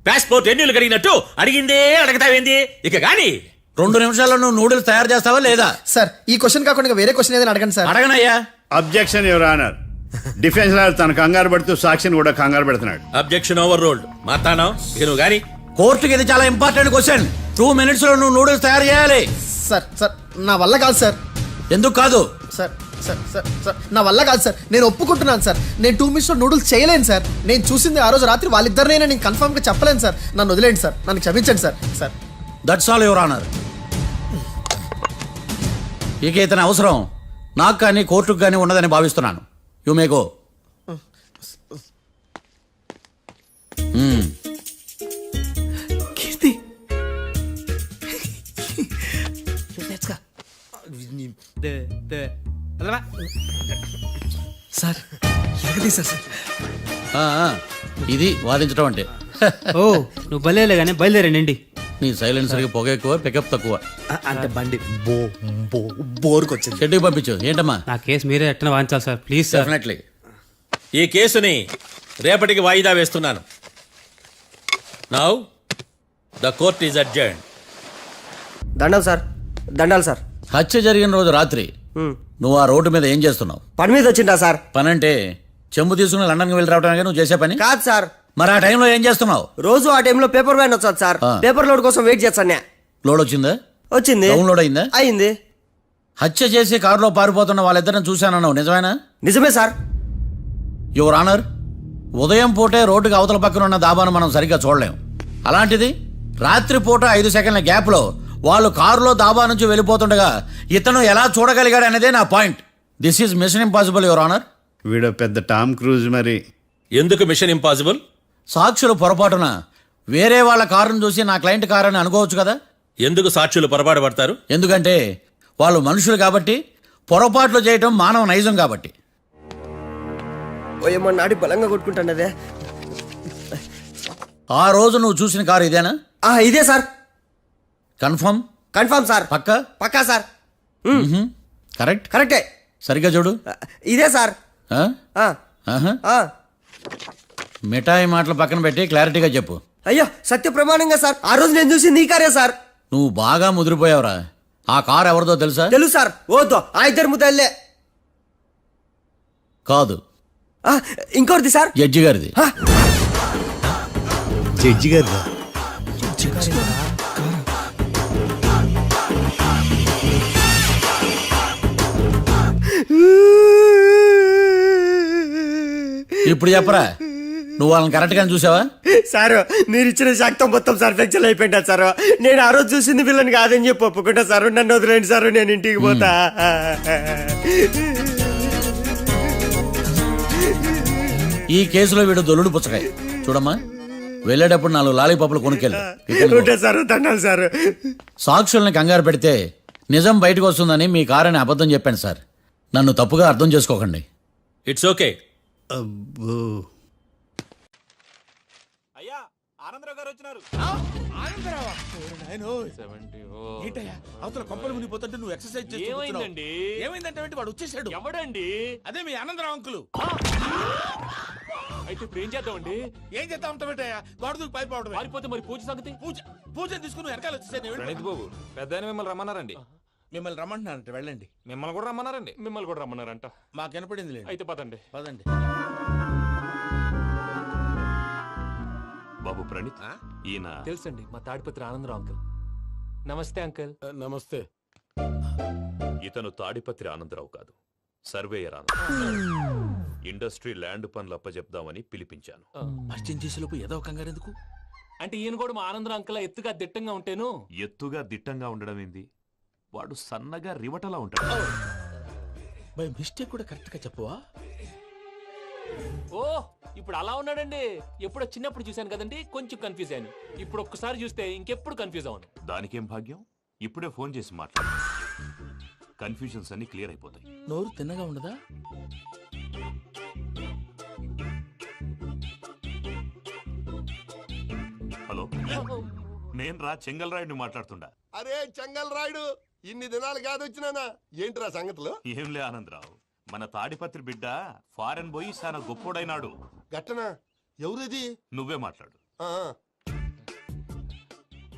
పాస్పోర్ట్ ఎన్నిళ్ళు కడిగినట్టు అడిగిందే అడగతావేంది? ఇక గాని 2 నిమిషాల్లో నువ్వు నూడిల్స్ తయారు చేస్తావా లేదా? సార్ ఈ క్వశ్చన్ కాకుండా వేరే క్వశ్చన్ ఏదైనా అడగండి సార్. అడగనయ్యా. Objection your honour. Defence lawyer తన కంగారు పడుతూ సాక్షిని కూడా కంగారు పెడుతున్నాడు. Objection over ruled. మార్తాండం, ఇక నువ్వు గాని. కోర్టుకి ఇది చాలా ఇంపార్టెంట్ క్వశ్చన్. 2 minutes లో నువ్వు నూడిల్స్ తయారు చేయాలి. సార్ సార్ నా వల్ల కాదు సార్. ఎందుకు కాదు? సార్ సార్ సార్ సార్ నా వల్ల కాదు సార్. నేను ఒప్పుకుంటున్నాను సార్. నేను 2 minutes లో నూడిల్స్ చేయలేను సార్. నేను చూసింది ఆ రోజు రాత్రి వాళ్ళిద్దరినైనా నేను కన్ఫర్మ్ గా చెప్పలేను సార్. నన్ను వదిలేండి సార్. నన్ను క్షమించండి sir. Sir that's all your honour. ఇక ఇతని అవసరం నాకు కానీ కోర్టుకు కానీ ఉన్నదని భావిస్తున్నాను. You may go. Keerthi sir ఎరగదీశారు సార్. ఇది వాదించడం అంటే. ఓ నువ్వు బయలుదేరలే కానీ బయలుదేరండి. నీ సైలెన్సర్కి పొగ ఎక్కువ, పికప్ తక్కువ. అంటే బండి బోర్కి వచ్చింది. షెడ్యూల్ పంపించు. ఏంటమ్మా? నా కేసు మీరే ఎట్టన వాయించాలి సార్, ప్లీజ్ సార్. డెఫినెట్లీ. ఈ కేసుని రేపటికి వాయిదా వేస్తున్నాను. Now the court is adjourned. దండాలు సార్. దండాలు సార్. హత్య జరిగిన రోజు రాత్రి నువ్వు ఆ రోడ్డు మీద ఏం చేస్తున్నావు? పని మీద వచ్చిందా సార్? పని అంటే చెంబు తీసుకుని లండన్కి వెళ్ళి రావడానికి నువ్వు చేసే పని కాదు సార్. మరి ఆ టైంలో ఏం చేస్తున్నావు? రోజు ఆ టైంలో పేపర్ వ్యాన్ వచ్చాది సార్. పేపర్ లోడ్ కోసం వెయిట్ చేస్తాను. లోడ్ వచ్చిందా? వచ్చింది. డౌన్లోడ్ అయిందా? అయింది. హత్య చేసి కారులో పారిపోతున్న వాళ్ళిద్దరిని చూశానన్నావు, నిజమేనా? నిజమే సార్. యువర్ ఆనర్, ఉదయం పూటే రోడ్డుకి అవతల పక్కన ఉన్న దాబాను మనం సరిగ్గా చూడలేం. అలాంటిది రాత్రి పూట 5 సెకండ్ల గ్యాప్లో వాళ్ళు కారులో దాబా నుంచి వెళ్ళిపోతుండగా ఇతను ఎలా చూడగలిగాడు అనేదే నా point. This is mission impossible your honour. వీడు పెద్ద టామ్ క్రూజ్. మరి ఎందుకు మిషన్ ఇంపాసిబుల్? సాక్షులు పొరపాటున వేరే వాళ్ళ కారును చూసి నా క్లయింట్ కారు అని అనుకోవచ్చు కదా. ఎందుకు సాక్షులు పొరపాటు పడతారు? ఎందుకంటే వాళ్ళు మనుషులు కాబట్టి, పొరపాట్లు చేయటం మానవ నైజం కాబట్టి. నాడి బలంగా కొట్టుకుంటానదే. ఆ రోజు నువ్వు చూసిన కారు ఇదేనా? ఇదే సార్. కన్ఫర్మ్? Confirm sir. పక్కా? పక్కా సార్. కరెక్ట్? కరెక్టే. సరిగ్గా చూడు. ఇదే సార్. మిఠాయి మాటలు పక్కన పెట్టి క్లారిటీగా చెప్పు. అయ్యో సత్య ప్రమాణంగా సార్, ఆ రోజు నేను చూసి నీ కారే సార్. నువ్వు బాగా ముదిరిపోయావురా. ఆ కారు ఎవరిదో తెలుసా? తెలుసు సార్. ఓతో ఆ ఇద్దరు ముద్దల్లే. కాదు, ఇంకోటిది సార్. జడ్జి గారిది. జడ్జి గారు ఇప్పుడు చెప్పరా, నువ్వు వాళ్ళని కరెక్ట్ గానే చూసావా? సారు మీరు ఇచ్చిన శాక్తం మొత్తం సార్ ఫ్లెక్చర్ అయిపోయింటా సారు. నేను ఆ రోజు చూసింది వీళ్ళని కాదని చెప్పి ఒప్పుకుంటా సారు. నన్ను వదిలేండి సారు, నేను ఇంటికి పోతా. ఈ కేసులో వీడు దొల్లుడు పుచ్చకాయ. చూడమ్మా, వెళ్ళేటప్పుడు 4 లాలీపాపులు కొనుక్కెళ్ళు. Sir దండాలి sir. సాక్షుల్ని కంగారు పెడితే నిజం బయటకు వస్తుందని మీ కారని అబద్ధం చెప్పాను సార్. నన్ను తప్పుగా అర్థం చేసుకోకండి. It's okay. అయ్యా ఆనందరావు గారు వచ్చినారు. ఏంటయ్యా అవతల కొంపలు మునిగిపోతుంటే నువ్వు ఎక్సర్సైజ్ చేస్తూ ఏమైందండి? ఏమైందంటే వాడు వచ్చేసాడు. ఎవడండి? అదే మీ ఆనందరావు అంకులు. అయితే ఇప్పుడు ఏం చేద్దామండి? ఏం చేస్తా ఉంటావేటయ్యా, గొడవ దూకి పైపోవడం. పారిపోతే మరి పూజ సంగతి? పూజ తీసుకుని వెనకాల వచ్చేసాను. బాబు పెద్ద మిమ్మల్ని రమ్మన్నారండి. మిమ్మల్ని రమ్మంటున్నారంట, వెళ్ళండి. మిమ్మల్ని కూడా రమ్మన్నారండి. మిమ్మల్ని కూడా రమ్మన్నారంట. మాకు వినపడింది లేదు. అయితే పదండి. పదండి. బాబు ప్రణీత్, ఈయన తెలుసండి, మా తాడిపత్రి ఆనందరావు అంకుల్. నమస్తే అంకుల్. నమస్తే. ఇతను తాడిపత్రి ఆనందరావు కాదు, సర్వేయర్ ఆనందరావు. ఇండస్ట్రీ ల్యాండ్ పనులు అప్పచెప్దామని పిలిపించాను. పరిచయం చేసేలోపు ఏదో కంగారు ఎందుకు? అంటే ఈయన కూడా మా ఆనందరావు అంకుల్ ఎత్తుగా దిట్టంగా ఉంటేను. ఎత్తుగా దిట్టంగా ఉండడం ఏంది, వాడు సన్నగా రివటలా ఉంటాడు. బై మిస్టేక్ కూడా కరెక్ట్ గా చెప్పవా? ఓ ఇప్పుడు అలా ఉన్నాడండి. ఎప్పుడో చిన్నప్పుడు చూశాను కదండి, కొంచెం కన్ఫ్యూజ్ అయ్యాను. ఇప్పుడు ఒక్కసారి చూస్తే ఇంకెప్పుడు కన్ఫ్యూజ్ అవ్వను. దానికేం భాగ్యం, ఇప్పుడే ఫోన్ చేసి మాట్లాడు. కన్ఫ్యూజన్స్ అన్ని క్లియర్ అయిపోతాయి. నోరు తిన్నగా ఉండదా? హలో, నేను రా చెంగల్ రాయుడిని మాట్లాడుతుండా. అరే చెంగల్ రాయుడు, ఇన్ని దినాలు కాదు వచ్చినానా? ఏంట్రా సంగతులు? ఏంలే ఆనందరావు, మన తాడిపత్రి బిడ్డ ఫారెన్ పోయి చాలా గొప్పోడైనాడు. గట్టనా? ఎవరిది? నువ్వే మాట్లాడు.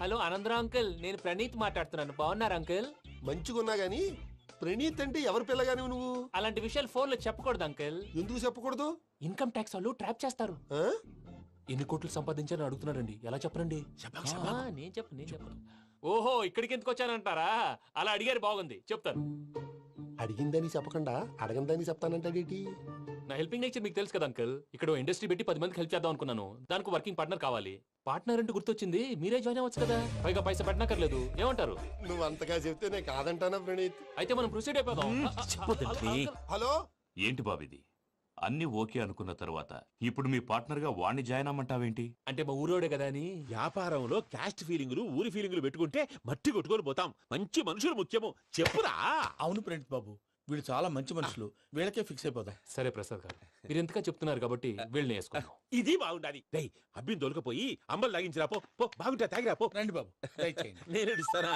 హలో ఆనందరావు అంకుల్, నేను ప్రణీత్ మాట్లాడుతున్నాను. బాగున్నారు అంకుల్? మంచిగున్నా గాని ప్రణీత్ అంటే ఎవరి పిల్లగాని నువ్వు? అలాంటి విషయాలు ఫోన్ లో చెప్పకూడదు అంకుల్. ఎందుకు చెప్పకూడదు? ఇన్కమ్ ట్యాక్స్ వాళ్ళు ట్రాప్ చేస్తారు. ఎన్ని కోట్లు సంపాదించాలని అడుగుతున్నారండి, ఎలా చెప్పరండి? నేను చెప్పను. ఓహో, ఇక్కడికి ఎందుకు వచ్చానంటారా? అలా అడిగారు, బాగుంది, చెప్తాను. అడిగిందని చెప్పకుండా అడగందని చెప్తానంటాడేటి? నా హెల్పింగ్ నేచర్ మీకు తెలుసు కదా అంకుల్. ఇక్కడ ఇండస్ట్రీ పెట్టి 10 మందికి హెల్ప్ చేద్దాం అనుకున్నాను. దానికి వర్కింగ్ పార్ట్నర్ కావాలి. పార్ట్నర్ అంటే గుర్తొచ్చింది, మీరే జాయిన్ అవ్వచ్చు కదా, పైగా పైసా పెట్టనక్కర్లేదు. ఏమంటారు? నువ్వు అంతగా చెప్తే నేను కాదంటానా ప్రణీత్? అయితే మనం ప్రొసీడ్ అయిపోదాం. హలో, ఏంటి బాబిది? అన్ని ఓకే అనుకున్న తర్వాత ఇప్పుడు మీ పార్ట్నర్ గా వాణ్ణి జాయిన్ అమ్మంటావేంటి? అంటే మా ఊరోడే కదా అని. వ్యాపారంలో క్యాస్ట్ ఫీలింగులు, ఊరి ఫీలింగులు పెట్టుకుంటే మట్టి కొట్టుకొని పోతాం. మంచి మనుషులు ముఖ్యము. చెప్పురా. అవును ప్రణీత్ బాబు, వీళ్ళు చాలా మంచి మనుషులు, వీళ్ళకే ఫిక్స్ అయిపోతాం. సరే ప్రసాద్ గారు, మీరు ఎంతగా చెప్తున్నారు కాబట్టి వీళ్ళని వేసుకుంటాం. ఇది బాగుండాలి. అబ్బిని దొలకపోయి అంబలు తాగించిరా పో. బాగుంటా తాగిరా పో. రండి బాబు, నేను ఇస్తానా?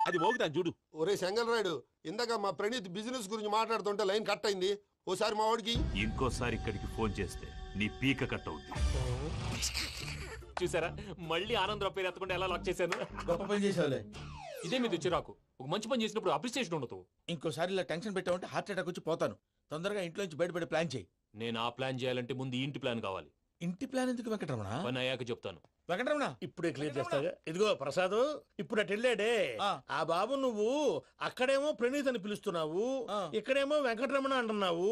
అది మోగుతాను చూడు. ఒరే చెంగల్ రాయుడు, ఇందాక మా ప్రణీత్ బిజినెస్ గురించి మాట్లాడుతుంటే లైన్ కట్ అయింది. ఓసారి మా వాడికి ఇంకోసారి ఇక్కడికి ఫోన్ చేస్తే నీ పీక కట్ అవుతుంది. చూసారా, మళ్ళీ ఆనందరావు పేరు ఎత్తకుండా ఎలా లాక్ చేశాను. గొప్ప పని చేసేవాళ్ళే. ఇదే మీద చిరాకు. ఒక మంచి పని చేసినప్పుడు అప్రిసియేషన్ ఉండదు. ఇంకోసారి ఇలా టెన్షన్ పెట్టామంటే హార్ట్ అటాక్ వచ్చి పోతాను. తొందరగా ఇంట్లో నుంచి బయటపడే ప్లాన్ చేయి. నేను ఆ ప్లాన్ చేయాలంటే ముందు ఇంటి ప్లాన్ కావాలి. ఇంటి ప్లాన్ ఎందుకు వెంకటరమణ? పని అయ్యాక చెప్తాను. వెంకటరమణ ఇప్పుడే క్లియర్ చేస్తాగా. ఇదిగో ప్రసాద్, ఇప్పుడు అటు వెళ్ళాడే ఆ బాబు, నువ్వు అక్కడేమో ప్రణీత్ అని పిలుస్తున్నావు, ఇక్కడేమో వెంకటరమణ అంటున్నావు.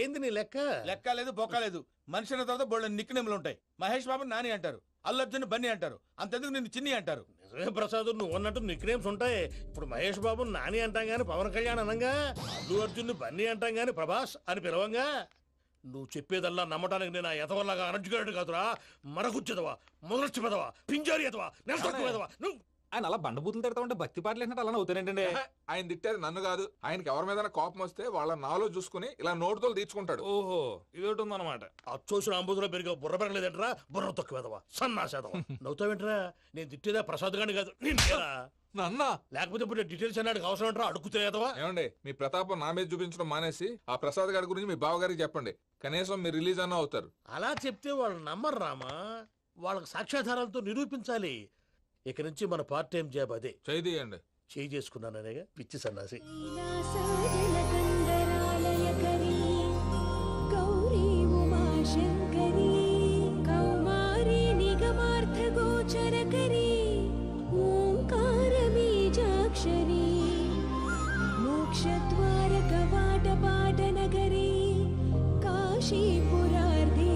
ఏంది నీ లెక్క? లెక్క లేదు, బొక్క లేదు. మనిషి అన్న తర్వాత బోళ్ళ నిక్నెములు ఉంటాయి. మహేష్ బాబు నాని అంటారు, అల్లు అర్జున్ బన్నీ అంటారు, అంతెందుకు నిన్ను చిన్ని అంటారు. నిజమే ప్రసాద్, నువ్వు అన్నట్టు నిక్నేమ్స్ ఉంటాయి. ఇప్పుడు మహేష్ బాబు నాని అంటాం గాని పవన్ కళ్యాణ్ అనంగా, అల్లు అర్జున్ బన్నీ అంటాం గాని ప్రభాస్ అని పిలవంగా. నువ్వు చెప్పేదల్లా నమ్మటానికి నేను ఎతవల్లాగా అనర్జుకేటెడ్ కాదురా. మరగుచ్చదవా, మొదలచ్చి పెదవా, పింజారి ఎదవా, నెలసొక్కుదవా. నువ్వు ఆయన అలా బండబూతులు తిడతా ఉంటే భక్తి పాటలు ఏంటంటే అలా అవుతానంటే. ఆయన తిట్టేది నన్ను కాదు, ఆయనకి ఎవరి మీద కోపం వస్తే వాళ్ళ నాలో చూసుకుని ఇలా నోటుతో తీర్చుకుంటాడు. ఓహో, ఇదొకటి ఉందన్నమాట. అచ్చోసిన అంబుధులో పెరిగే బుర్ర పెరగలేదంటరా, బుర్ర తొక్కువేదవా, సన్నాసేదవా. నవ్వుతావేంట్రా? నేను తిట్టేదా ప్రసాద్ గాని కాదు, నిన్నేరా. నన్నా లేకపోతే ఇప్పుడు డీటెయిల్స్ అన్నాడు అవసరం అంటారా? అడుగుతాయేదవా. ఏమండి, మీ ప్రతాపం నా మీద చూపించడం మానేసి ఆ ప్రసాద్ గారి గురించి మీ బావగారికి చెప్పండి. కనీసం మీరు రిలీజ్ అన్న అవుతారు. అలా చెప్తే వాళ్ళు నమ్మరు రామా. వాళ్ళకి సాక్ష్యాధారాలతో నిరూపించాలి. ఇక నుంచి మన పార్ట్ టైం జాబ్ అదే. చేయండి. చేయి చేసుకున్నాననేగా పిచ్చి సన్నాసి. మోక్షద్వార కవాట పాట నగరీ కాశీపురార్ధి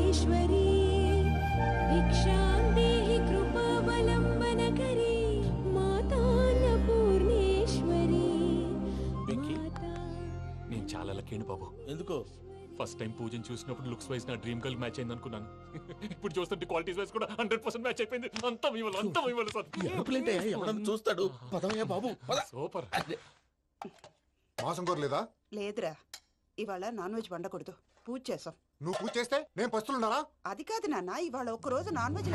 నాకేంటి బాబు ఎందుకు? ఫస్ట్ టైం పూజను చూసినప్పుడు లుక్స్ వైజ్ నా డ్రీమ్ గర్ల్ మ్యాచ్ అయింది అనుకున్నాను. ఇప్పుడు చూస్తుంటే క్వాలిటీస్ వైజ్ కూడా 100% మ్యాచ్ అయిపోయింది. అంతా ఇవ్వాలి సార్. ఎవడన్నా చూస్తాడు. పదవయ్యా బాబు, పద. సూపర్. మాసం కోరలేదా? లేదురా, ఇవాళ నాన్ వెజ్ వండకూడదు, పూజ చేసాం. నువ్వు పూజ చేస్తే నేను పస్తులున్నారా? అది కాదు నాన్న, ఇవాళ ఒక్కరోజు నాన్ వెజ్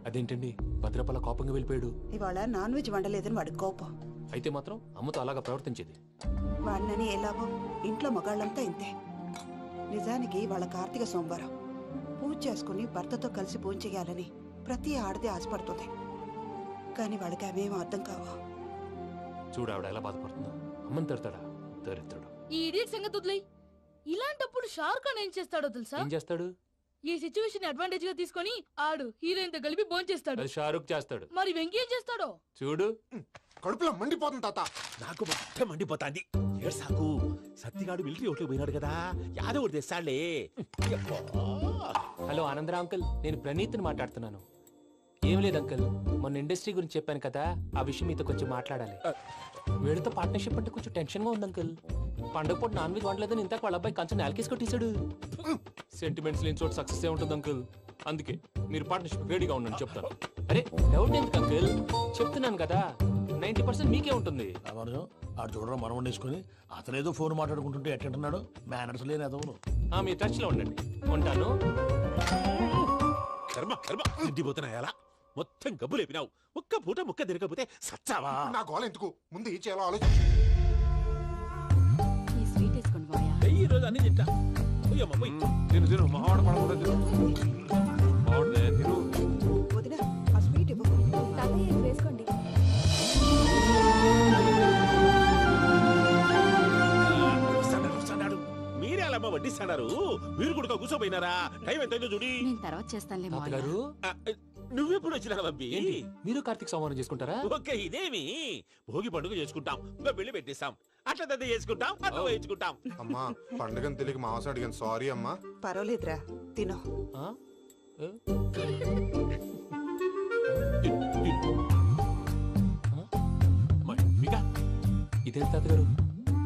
అదేంటండి భద్రపల కోపంగా వెళ్ళిపోయాడు? ఇవాళ నాన్ వెజ్ వండలేదని వాడి కోపం. అయితే మాత్రం అమ్మతో అలాగా ప్రవర్తించేది. వాడినని ఎలాగో ఇంట్లో మగాళ్ళంతా ఇంతే. నిజానికి వాళ్ళ కార్తీక సోమవారం పూజ చేసుకుని భర్తతో కలిసి పూజ చేయాలని ప్రతి ఆడది ఆశపడుతుంది. కానీ వాళ్ళకి అవేమో అర్థం కావు. చూడు ఆవిడ ఎలా బాధపడుతుందో. అమ్మని తిడతాడా? దరిద్రుడు. ఈ ఇడియట్ సంగతి వదిలేయ్. ఇలాంటప్పుడు షారుఖ్ ఖాన్ ఏం చేస్తాడో తెలుసా? ఏం చేస్తాడు? ఈ సిచ్యువేషన్ అడ్వాంటేజ్ గా తీసుకొని ఆడు హీరోయిన్ తో కలిపి బోన్ చేస్తాడు. అది షారుఖ్ చేస్తాడు. మరి వెంకీ ఏం చేస్తాడో చూడు. కడుపులో మండిపోతుంది తాత. నాకు మొత్తం మండిపోతాంది. సాకు సత్తిగాడు మిలిటరీ ఓట్లు పోయినాడు కదా, యాదవ్ ఒకటి తెస్తాడులే. హలో ఆనందరా అంకుల్, నేను ప్రణీత్ని మాట్లాడుతున్నాను. ఏం లేదు అంకుల్, మొన్న ఇండస్ట్రీ గురించి చెప్పాను కదా, ఆ విషయం మీతో కొంచెం మాట్లాడాలి. వీళ్ళతో పార్ట్నర్షిప్ అంటే కొంచెం టెన్షన్ గా ఉంది అంకుల్. పండుగ పూట నాన్ వెజ్ వండలేదని ఇంతకు వాళ్ళ అబ్బాయి కంచెం నేలకేసి కొట్టేశాడు. సెంటిమెంట్స్ లేని చోట సక్సెస్ ఏ ఉంటుంది అంకుల్. అందుకే మీరు పార్ట్నర్షిప్ రెడీగా ఉండండి చెప్తాను. అరే డౌట్ ఎందుకు అంకుల్, చెప్తున్నాను కదా 90% మీకే ఉంటుంది. ఆడు చూడడం మనం వండేసుకొని అతనేదో ఫోన్ మాట్లాడుకుంటుంటే ఎట్టంటున్నాడు. మేనర్స్ లేని అదవును. మీ టచ్ లో ఉండండి. ఉంటాను. కర్మ కర్మ తిండిపోతున్నాయా? మొత్తం గబ్బు లేపినావు. ఒక్క పూట ముక్క తిరగకపోతే సచ్చావా? నా గోల ఎందుకు, ముందు ఈ చేయాలో ఆలోచించు. ఈ స్వీట్ వేసుకోండి మాయా. ఈ రోజు అన్ని తింటా. తిను మావాడు పడకుండా తిను. వదినా, ఆ స్వీట్ ఇవ్వు. వేసుకోండి. మీరే అలా వడ్డిస్తాడారు. మీరు కూడా కూర్చోపోయినారా? టైం ఎంతైందో చూడి. నేను తర్వాత చేస్తానులే మావయ్య. గారు నువ్వెప్పుడు వచ్చినా బంబి? మీరు కార్తీక్ సంహారం చేసుకుంటారా? ఓకే, ఇదేమి భోగి పండుగ చేసుకుంటాం, ఇంకా పెళ్లి పెట్టేస్తాం, అట్లా దద్ద చేసుకుంటాం, అట్లా వేయించుకుంటాం. అమ్మా పండుగని తెలియక మాంసం అడిగాను, సారీ అమ్మా. పర్వాలేదురా, తినో. ఇదేంటి తాతగారు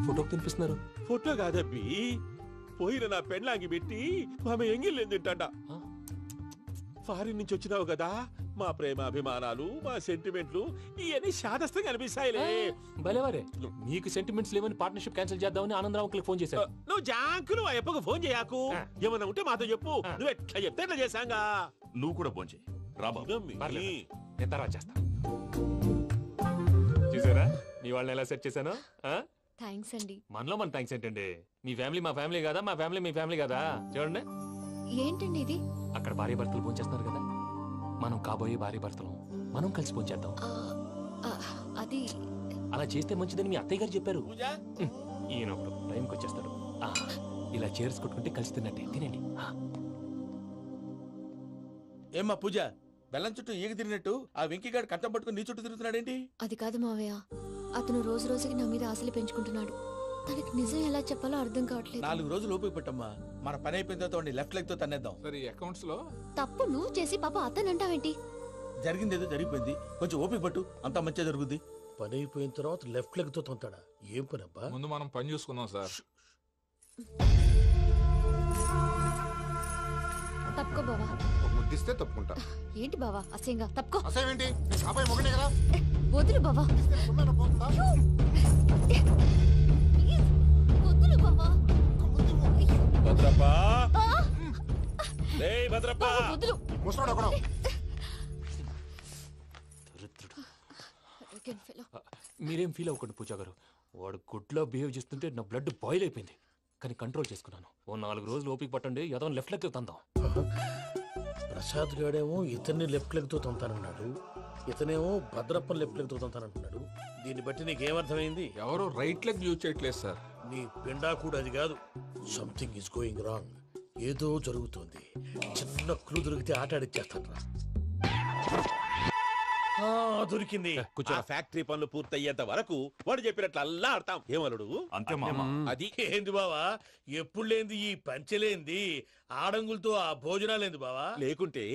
ఫోటోకి తినిపిస్తున్నారు? ఫోటో కాదబ్బి, పోయిన నా పెళ్ళాంగి పెట్టి ఆమె ఎంగిల్లేం తింటాడ. ఫారిన్ నుంచి వచ్చినావు కదా, మా ప్రేమ అభిమానాలు, మా సెంటిమెంట్లు ఇవన్నీ శాదస్తంగా అనిపిస్తాయిలే. భలేవారే, మీకు సెంటిమెంట్స్ లేవని పార్ట్నర్షిప్ క్యాన్సిల్ చేద్దామని ఆనందరావు అంకుల్ ఫోన్ చేశారు. నువ్వు జాంకులు ఆ అప్పకు ఫోన్ చేయకు. ఏమన్నా ఉంటే మాతో చెప్పు. నువ్వు ఎట్లా చెప్తే ఎట్లా చేశాంగా. నువ్వు కూడా ఫోన్ చేయి. నేను తర్వాత చేస్తా. చూసారా మీ వాళ్ళని ఎలా సెట్ చేశాను? థ్యాంక్స్ అండి. మనలో మన థ్యాంక్స్ ఏంటండి? మీ ఫ్యామిలీ మా ఫ్యామిలీ కదా, మా ఫ్యామిలీ మీ ఫ్యామిలీ కదా. చూడండి, ఏంటండి ఇది? అక్కడ భార్య భర్తలు భోంచేస్తున్నారు కదా, మనం కాబోయే భార్య భర్తలు మనం కలిసి భోంచేద్దాం. అది అలా చేస్తే మంచిదని మీ అత్తయ్య గారు చెప్పారు. ఈయన ఒకడు టైంకి వచ్చేస్తాడు. ఇలా చేర్స్ కొట్టుకుంటే కలిసి తిన్నట్టే. తినండి. ఏమ్మా పూజ, బెల్లం చుట్టూ ఈగ తిరిగినట్టు ఆ వెంకీగాడు కట్టం పట్టుకుని నీ చుట్టూ తిరుగుతున్నాడేంటి? అది కాదు మావయ్య, అతను రోజు రోజుకి నా మీద ఆశలు పెంచుకుంటున్నాడు. తనకి నిజం ఎలా చెప్పాలో అర్థం కావట్లేదు. 4 రోజులు ఓపిక పట్టమ్మా, మన పని అయిపోయిన తర్వాత లెఫ్ట్ లెగ్ తో తన్నేద్దాం. సరే అకౌంట్స్ లో తప్పు నువ్వు చేసి పాప అతను అంటావేంటి? జరిగింది ఏదో జరిగిపోయింది, కొంచెం ఓపిక పట్టు, అంతా మంచిగా జరుగుద్ది. పని అయిపోయిన తర్వాత లెఫ్ట్ లెగ్ తో తొంతాడా? ఏం పని అబ్బా? ముందు మనం పని చూసుకుందాం సార్. తప్పుకో బావా. ముద్దిస్తే తప్పుకుంటా. ఏంటి బావా అసహ్యంగా? తప్పుకో. అసేమేంటి, అబ్బాయి మొగనే కదా. వదులు బావా. వదులు బావా. భద్రప్పా, రేయ్ భద్రప్పా. వదులు. ముసలోడు ఒకడు. మీరేం ఫీల్ అవ్వకండి పూజా గారు. వాడు గుడ్లో బిహేవ్ చేస్తుంటే నా బ్లడ్ బాయిల్ అయిపోయింది. కానీ కంట్రోల్ చేసుకున్నాను. ఓ 4 రోజులు ఓపిక పట్టండి, ఏదో లెఫ్ట్ లెగ్ తందాం. ప్రసాద్ గాడేమో ఇతన్ని లెఫ్ట్ లెగ్ తో తొంతానన్నాడు, ఇతనేమో భద్రప్ప లెఫ్ట్ లెగ్ తో తొంతానంటున్నాడు. దీన్ని బట్టి నీకేమర్థమైంది? ఎవరు రైట్ లెగ్ యూజ్ చేయట్లేదు సార్. నీ పిండా కూడా అది కాదు. Something is going wrong. ఏదో జరుగుతోంది. చిన్న క్లూ దొరికితే ఆట ఆడిచ్చేస్తాను రా. దొరికింది. ఆ ఫ్యాక్టరీ పనులు పూర్తయ్యేంత వరకు వాడు చెప్పినట్లు అల్లా ఆడతాం. ఏమలుడు? అంతే మామ. అది ఏంది బావా, ఎప్పుడు లేంది ఈ పంచలేంది, ఆడంగులతో ఆ భోజనాలేంది బావా? లేకుంటే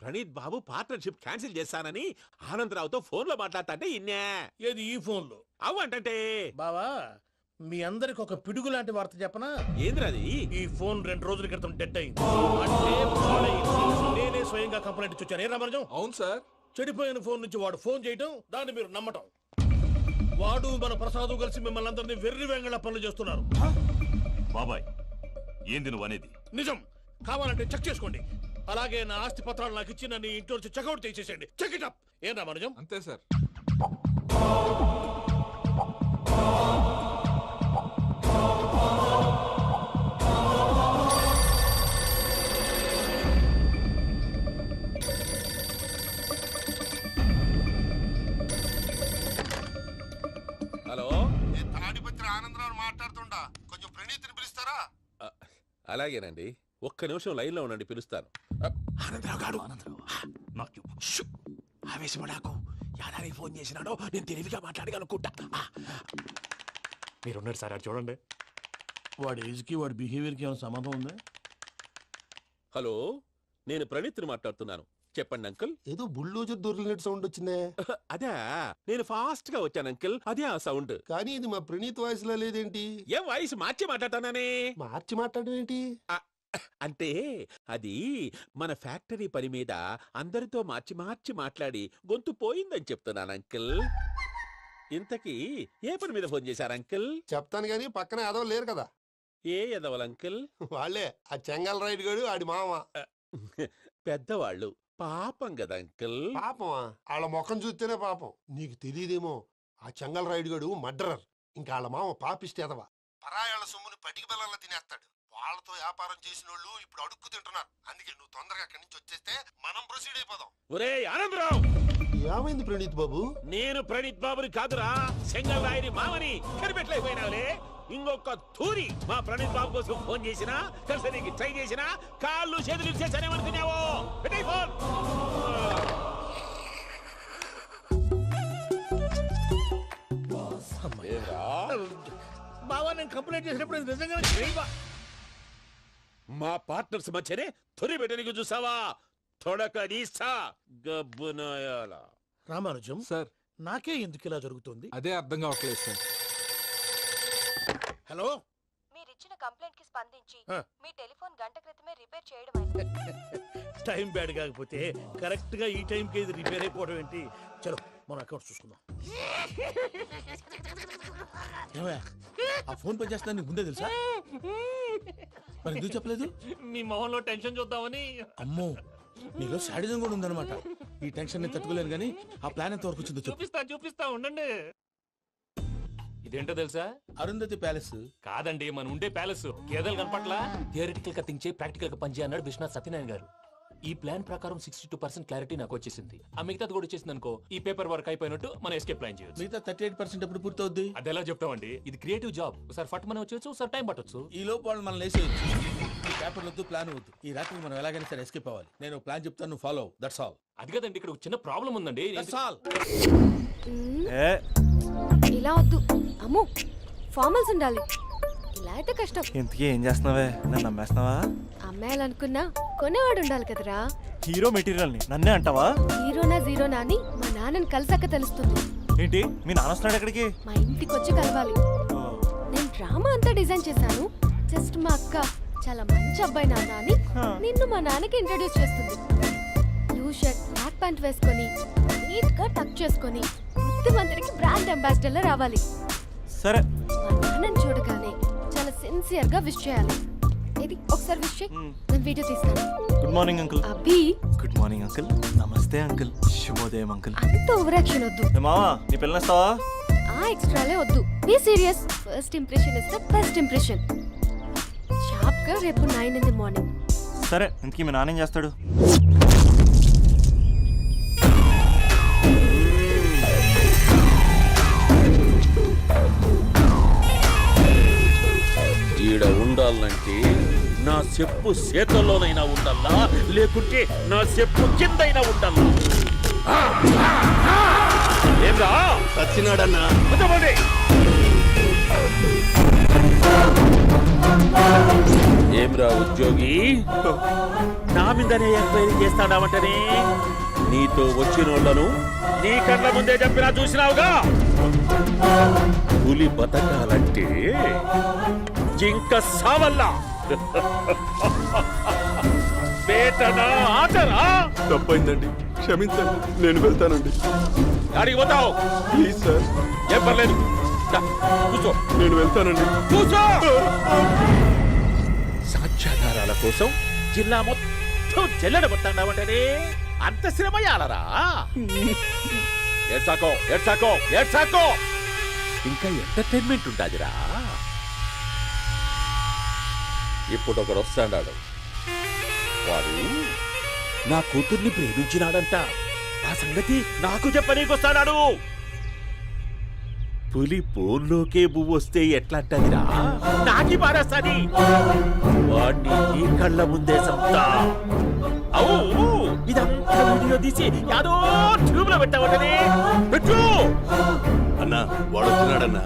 ప్రణీత్ బాబు పార్ట్నర్షిప్ క్యాన్సిల్ చేస్తానని ఆనందరావుతో ఫోన్ లో మాట్లాడతాంటే ఇన్నే. ఏది ఈ ఫోన్లో? అవ్వంటే బావా, మీ అందరికి ఒక పిడుగు లాంటి వార్త చెప్పనా? ఏంద్రది? ఈ ఫోన్ 2 రోజుల క్రితం డెడ్ అయింది. అంటే పాడైంది. నేనే స్వయంగా కంప్లైంట్ ఇచ్చి వచ్చాను. ఏ రామరాజం? అవును సార్. చెడిపోయిన ఫోన్ నుంచి వాడు ఫోన్ చేయటం, దాన్ని మీరు నమ్మటం. వాడు మన ప్రసాదు కలిసి మిమ్మల్ని అందరినీ వెర్రి వెంగళ పనులు చేస్తున్నారు. బాబాయ్, ఏంది నువ్వు అనేది? నిజం. కావాలంటే చెక్ చేసుకోండి. అలాగే నా ఆస్తి పత్రాలు నాకు ఇచ్చి నన్ను ఇంట్లో నుంచి చెక్అౌట్ చేసేసండి. Check it up. ఏం రామరాజం? అంతే సార్. హలో, తాడిపత్రి ఆనందరావు మాట్లాడుతుండా, కొంచెం ప్రణీతిని పిలుస్తారా? అలాగేనండి, ఒక్క నిమిషం లైన్ లో ఉండండి, పిలుస్తాను. ఆనందరావు గారు, ఆవేశపడాకు. యాదానికి ఫోన్ చేసినాడో నేను తెలివిగా మాట్లాడగలనుకుంటా. మీరున్నారు సార్, అది చూడండి. వాడి ఏజ్కి వాడి బిహేవియర్కి ఏమైనా సంబంధం ఉందా? హలో, నేను ప్రణీత్ని మాట్లాడుతున్నాను. చెప్పండి అంకుల్. ఏదో బుల్డోజర్ దొరికినట్టు సౌండ్ వచ్చిందే. అదే, నేను ఫాస్ట్ గా వచ్చాను అంకుల్, అదే ఆ సౌండ్. కానీ ఇది మా ప్రణీత్ వాయిస్ లో లేదేంటి? ఏం వాయిస్ మార్చి మాట్లాడతానే? మార్చి మాట్లాడడం ఏంటి? అంటే అది మన ఫ్యాక్టరీ పని మీద అందరితో మార్చి మార్చి మాట్లాడి గొంతు పోయిందని చెప్తున్నాను అంకుల్. ఇంతకీ ఏ పని మీద ఫోన్ చేశారు అంకుల్? చెప్తాను గానీ పక్కన ఎదవ లేరు కదా. ఏ ఎదవలు అంకుల్? వాళ్ళే, ఆ చెంగల్ రైడ్ గడు ఆడి మామ. పెద్దవాళ్ళు, పాపం కదా అంకుల్. పాపమా? వాళ్ళ ముఖం చూస్తేనే పాపం. నీకు తెలియదేమో, ఆ చెంగల్ రైడ్ గడు మర్డరర్. ఇంకా వాళ్ళ మామ పాపిస్తే ఎదవ. పరాయాళ్ళ సొమ్ముని పటికి బెల్లంలో తినేస్తాడు. వాళ్ళతో వ్యాపారం చేసిన వాళ్ళు ఇప్పుడు అడుక్కు తింటున్నారు. అందుకే నువ్వు తొందరగా అక్కడి నుంచి వచ్చేస్తే మనం ప్రొసీడ్ అయిపోదాం. ఒరే ఆనందరావు! ఏమైంది ప్రణీత్ బాబు? నేను ప్రణీత్ బాబుని కాదురా, సెంగల్ రాయని మామని. కనిపెట్టలేకపోయినావులే. ఇంకొక తూరి మా ప్రణీత్ బాబు కోసం ఫోన్ చేసినా, కలిసి నీకు ట్రై చేసినా, కాళ్ళు చేతులు చేశానేమనుకున్నావో. పెట్టేయ్ ఫోన్. బావా, నేను కంప్లైంట్ చేసినప్పుడు ఇది నిజంగా మా పార్ట్నర్స్ మధ్యనే తొలి పెట్టడానికి చూసావా? తొడక నీసా గబ్బునాయాల. రామానుజం సార్, నాకే ఎందుకు ఇలా జరుగుతుంది? అదే అర్థం కావట్లేదు సార్. హలో, మీరిచ్చిన కంప్లైంట్ కి స్పందించి మీ టెలిఫోన్ గంట క్రితమే రిపేర్ చేయడం టైం బ్యాడ్ కాకపోతే కరెక్ట్ గా ఈ టైంకి ఇది రిపేర్ అయిపోవడం ఏంటి? చలో మన అకౌంట్ చూసుకుందాం. ఆ ఫోన్ పని చేస్తా నీకు ముందే తెలుసా? మరి ఎందుకు చెప్పలేదు? మీ మొహంలో టెన్షన్ చూద్దామని. అమ్మో, నీలో శాడిజం కూడా ఉందన్నమాట. ఈ టెన్షన్ నేను తట్టుకోలేను కానీ ఆ ప్లాన్ ఎంత వరకు వచ్చిందో చూపిస్తా ఉండండి. ఇదేంటో తెలుసా? అరుంధతి ప్యాలెస్ కాదండి, మన ఉండే ప్యాలెస్. గేదెలు కనపట్లా? థియరిటికల్ గా థింక్ చేయి, ప్రాక్టికల్ గా పనిచేయ అన్నాడు విశ్వనాథ్ సత్యనారాయణ గారు. ఈ ప్లాన్ ప్రకారం 62% క్లారిటీ నాకు వచ్చేసింది. ఆ మిగతాది కూడా వచ్చేసింది అనుకో, ఈ పేపర్ వర్క్ అయిపోయినట్టు మనం ఎస్కేప్ ప్లాన్ చేయొచ్చు. మిగతా 38% ఎప్పుడు పూర్తవుద్ది? అది ఎలా చెప్తామండి? ఇది క్రియేటివ్ జాబ్. ఒకసారి ఫట్ మనం వచ్చేయచ్చు, ఒకసారి టైం పట్టొచ్చు. ఈ లోపు వాళ్ళు మనం లేసేయచ్చు. ఈ పేపర్ వద్దు, ప్లాన్ వద్దు. ఈ రాత్రికి మనం ఎలాగైనా సరే ఎస్కేప్ అవ్వాలి. నేను ప్లాన్ చెప్తాను, నువ్వు ఫాలో. That's all. అది కదండి, ఇక్కడ ఒక చిన్న ప్రాబ్లం ఉందండి. That's all. ఇలా వద్దు అమ్ము, ఫార్మల్స్ ఉండాలి. ఇలా అయితే కష్టం. ఇంతకీ ఏం చేస్తున్నావే? నన్ను నమ్మేస్తున్నావా? అమ్మాయాలనుకున్నా కొనేవాడు ఉండాలి కదరా. హీరో మెటీరియల్ ని నన్నే అంటావా? హీరోనా జీరోనా అని మా నాన్నని కలిసాక తెలుస్తుంది. ఏంటి, మీ నాన్న వస్తున్నాడు ఎక్కడికి? మా ఇంటికి వచ్చి కలవాలి. నేను డ్రామా అంతా డిజైన్ చేశాను. జస్ట్ మా అక్క చాలా మంచి అబ్బాయి నాన్న అని నిన్ను మా నాన్నకి ఇంట్రడ్యూస్ చేస్తుంది. బ్లూ షర్ట్, బ్లాక్ ప్యాంట్ వేసుకొని నీట్ గా టక్ చేసుకొని బుద్ధిమంతుడికి బ్రాండ్ అంబాసిడర్ రావాలి. సరే. మా నాన్నని చూడగానే చాలా సిన్సియర్ గా విష్ చేయాలి. ఇది ఒకసారి విష్ చేయి, నేను వీడియో తీస్తాను. Good morning uncle. అబ్బి. Good morning uncle. Namaste uncle. శుభోదయం అంకుల్. అంత ఓవర్ యాక్షన్ వద్దు. మావా, నీ పిల్లనిస్తావా? ఆ ఎక్స్ట్రాలే వద్దు. Be serious. First impression is the best impression. Sharp గా రేపు 9 in the morning. సరే, ఇంతకీ మీ నాన్న ఏం చేస్తాడు? ఈడ ఉండాలంటే నా చెప్పు చేతల్లోనైనా ఉండాలా, లేకుంటే నా చెప్పు కిందైనా ఉండాలా. ఏమ్రా సచ్చినాడన్నా? ఏం ఏమిరా ఉద్యోగి నా మీదనే ఎంక్వైరీ చేస్తాడావంటనే నీతో వచ్చిన వాళ్ళను నీ కళ్ళ ముందే చెప్పినా చూసినావుగా పులి బతకాలంటే జింక సావల్లా వేటనా ఆటరా తప్పైందండి, క్షమించండి, నేను వెళ్తానండి. అడిగి పోతావు ప్లీజ్ సార్. ఏం పర్లేదు దా, కూర్చో. నేను వెళ్తానండి. కూర్చో. సాక్ష్యాధారాల కోసం జిల్లా మొత్తం చెల్లడబట్టాడావంటనే అంత శ్రమయాలరా. ఏడ్సాకో ఏడ్సాకో ఏడ్సాకో ఇంకా ఎంటర్టైన్మెంట్ ఉండాదిరా. ఇప్పుడు ఒకడు వస్తాడాడు, వాడు నా కూతుర్ని ప్రేమించినాడంట. ఆ సంగతి నాకు చెప్పనీకొస్తాడాడు. పులి బోన్లోకే పువ్వు వస్తే ఎట్లాంటదిరా, నాకి పారేస్తాది. వాడిని నీ కళ్ళ ముందే సంతా. అవు ఇదంతా వీడియో తీసి యాదో ట్యూబ్ లో పెట్టావటనే పెట్టు. అన్నా వాడు వచ్చినాడన్నా.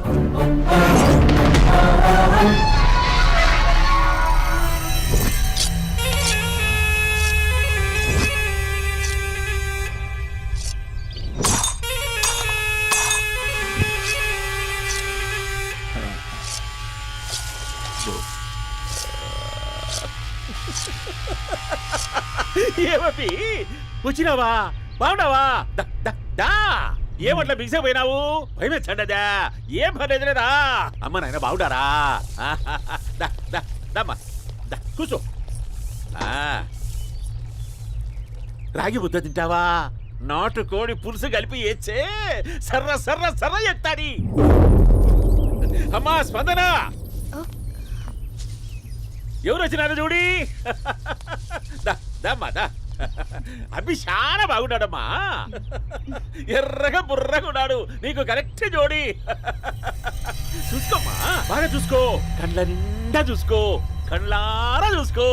ఏమీ వచ్చినావా? బాగున్నావా? ఏమట్లా బిగిసే పోయినావు? భయమేచ్చండదా? ఏం పర్లేదు లేదా? అమ్మ నాయన బాగుంటారా? కూర్చో. రాగి ముద్ద తింటావా? నాటుకోడి పులుసు కలిపి ఏచ్చే సర్ర సర్ర సర్ర ఎత్తాడి. అమ్మా స్పందన, ఎవరు వచ్చినారు చూడి. దమ్మా దా. అభి చాలా బాగున్నాడమ్మా. ఎర్రగా బుర్రగా ఉన్నాడు, నీకు కరెక్ట్ జోడి. చూసుకోమ్మా, బాగా చూసుకో, కళ్ళ నిండా చూసుకో, కళ్ళారా చూసుకో.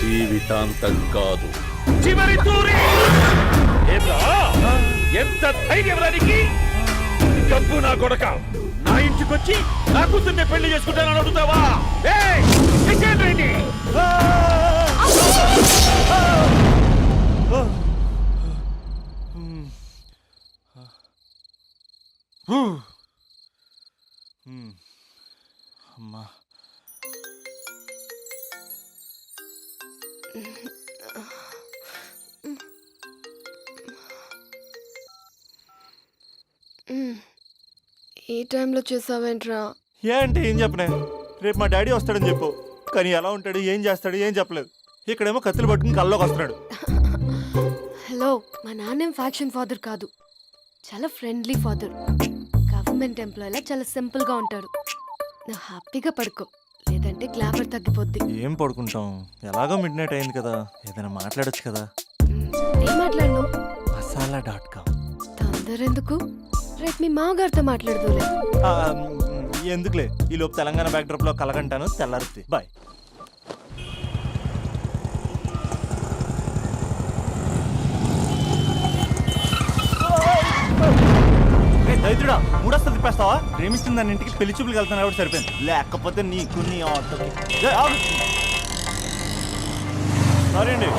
జీవితాంతం కాదు, చివరి తూరి. ఎంత ధైర్యం రానికి? డబ్బు నా కొడక నా ఇంటికొచ్చి నా కూతుర్ని పెళ్లి చేసుకుంటానని అడుగుతావా? అమ్మా ఈ టైంలో చేసావేంట్రా? ఏ అంటే ఏం చెప్పనే? రేపు మా డాడీ వస్తాడని చెప్పు, కానీ ఎలా ఉంటాడు, ఏం చేస్తాడు, ఏం చెప్పలేదు. ఇక్కడేమో కత్తులు పట్టుకుని కల్లోకి వస్తున్నాడు. హలో, మా నాన్నేం ఫ్యాక్షన్ ఫాదర్ కాదు, చాలా ఫ్రెండ్లీ ఫాదర్. గవర్నమెంట్ ఎంప్లాయీలా చాలా సింపుల్ గా ఉంటాడు. నువ్వు హ్యాపీగా పడుకో, లేదంటే గ్లామర్ తగ్గిపోద్ది. ఏం పడుకుంటాం, ఎలాగో మిడ్ నైట్ అయింది కదా, ఏదైనా మాట్లాడొచ్చు కదా. ఏం మాట్లాడను? masala.com. తొందర ఎందుకు? రేపు మీ మామగారితో మాట్లాడదులే. ఎందుకులే, ఈ లోపు తెలంగాణ బ్యాక్డ్రాప్ లో కలగంటాను, తెల్లారుద్ది. బాయ్. దైత్రుడా, మూడొస్తుంది తిప్పేస్తావా? ప్రేమిస్తుంది దాని ఇంటికి పెళ్లి చూపులు వెళ్తాను కాబట్టి సరిపోయింది, లేకపోతే నీకు నీ ఆటోకి. సారీ అండి.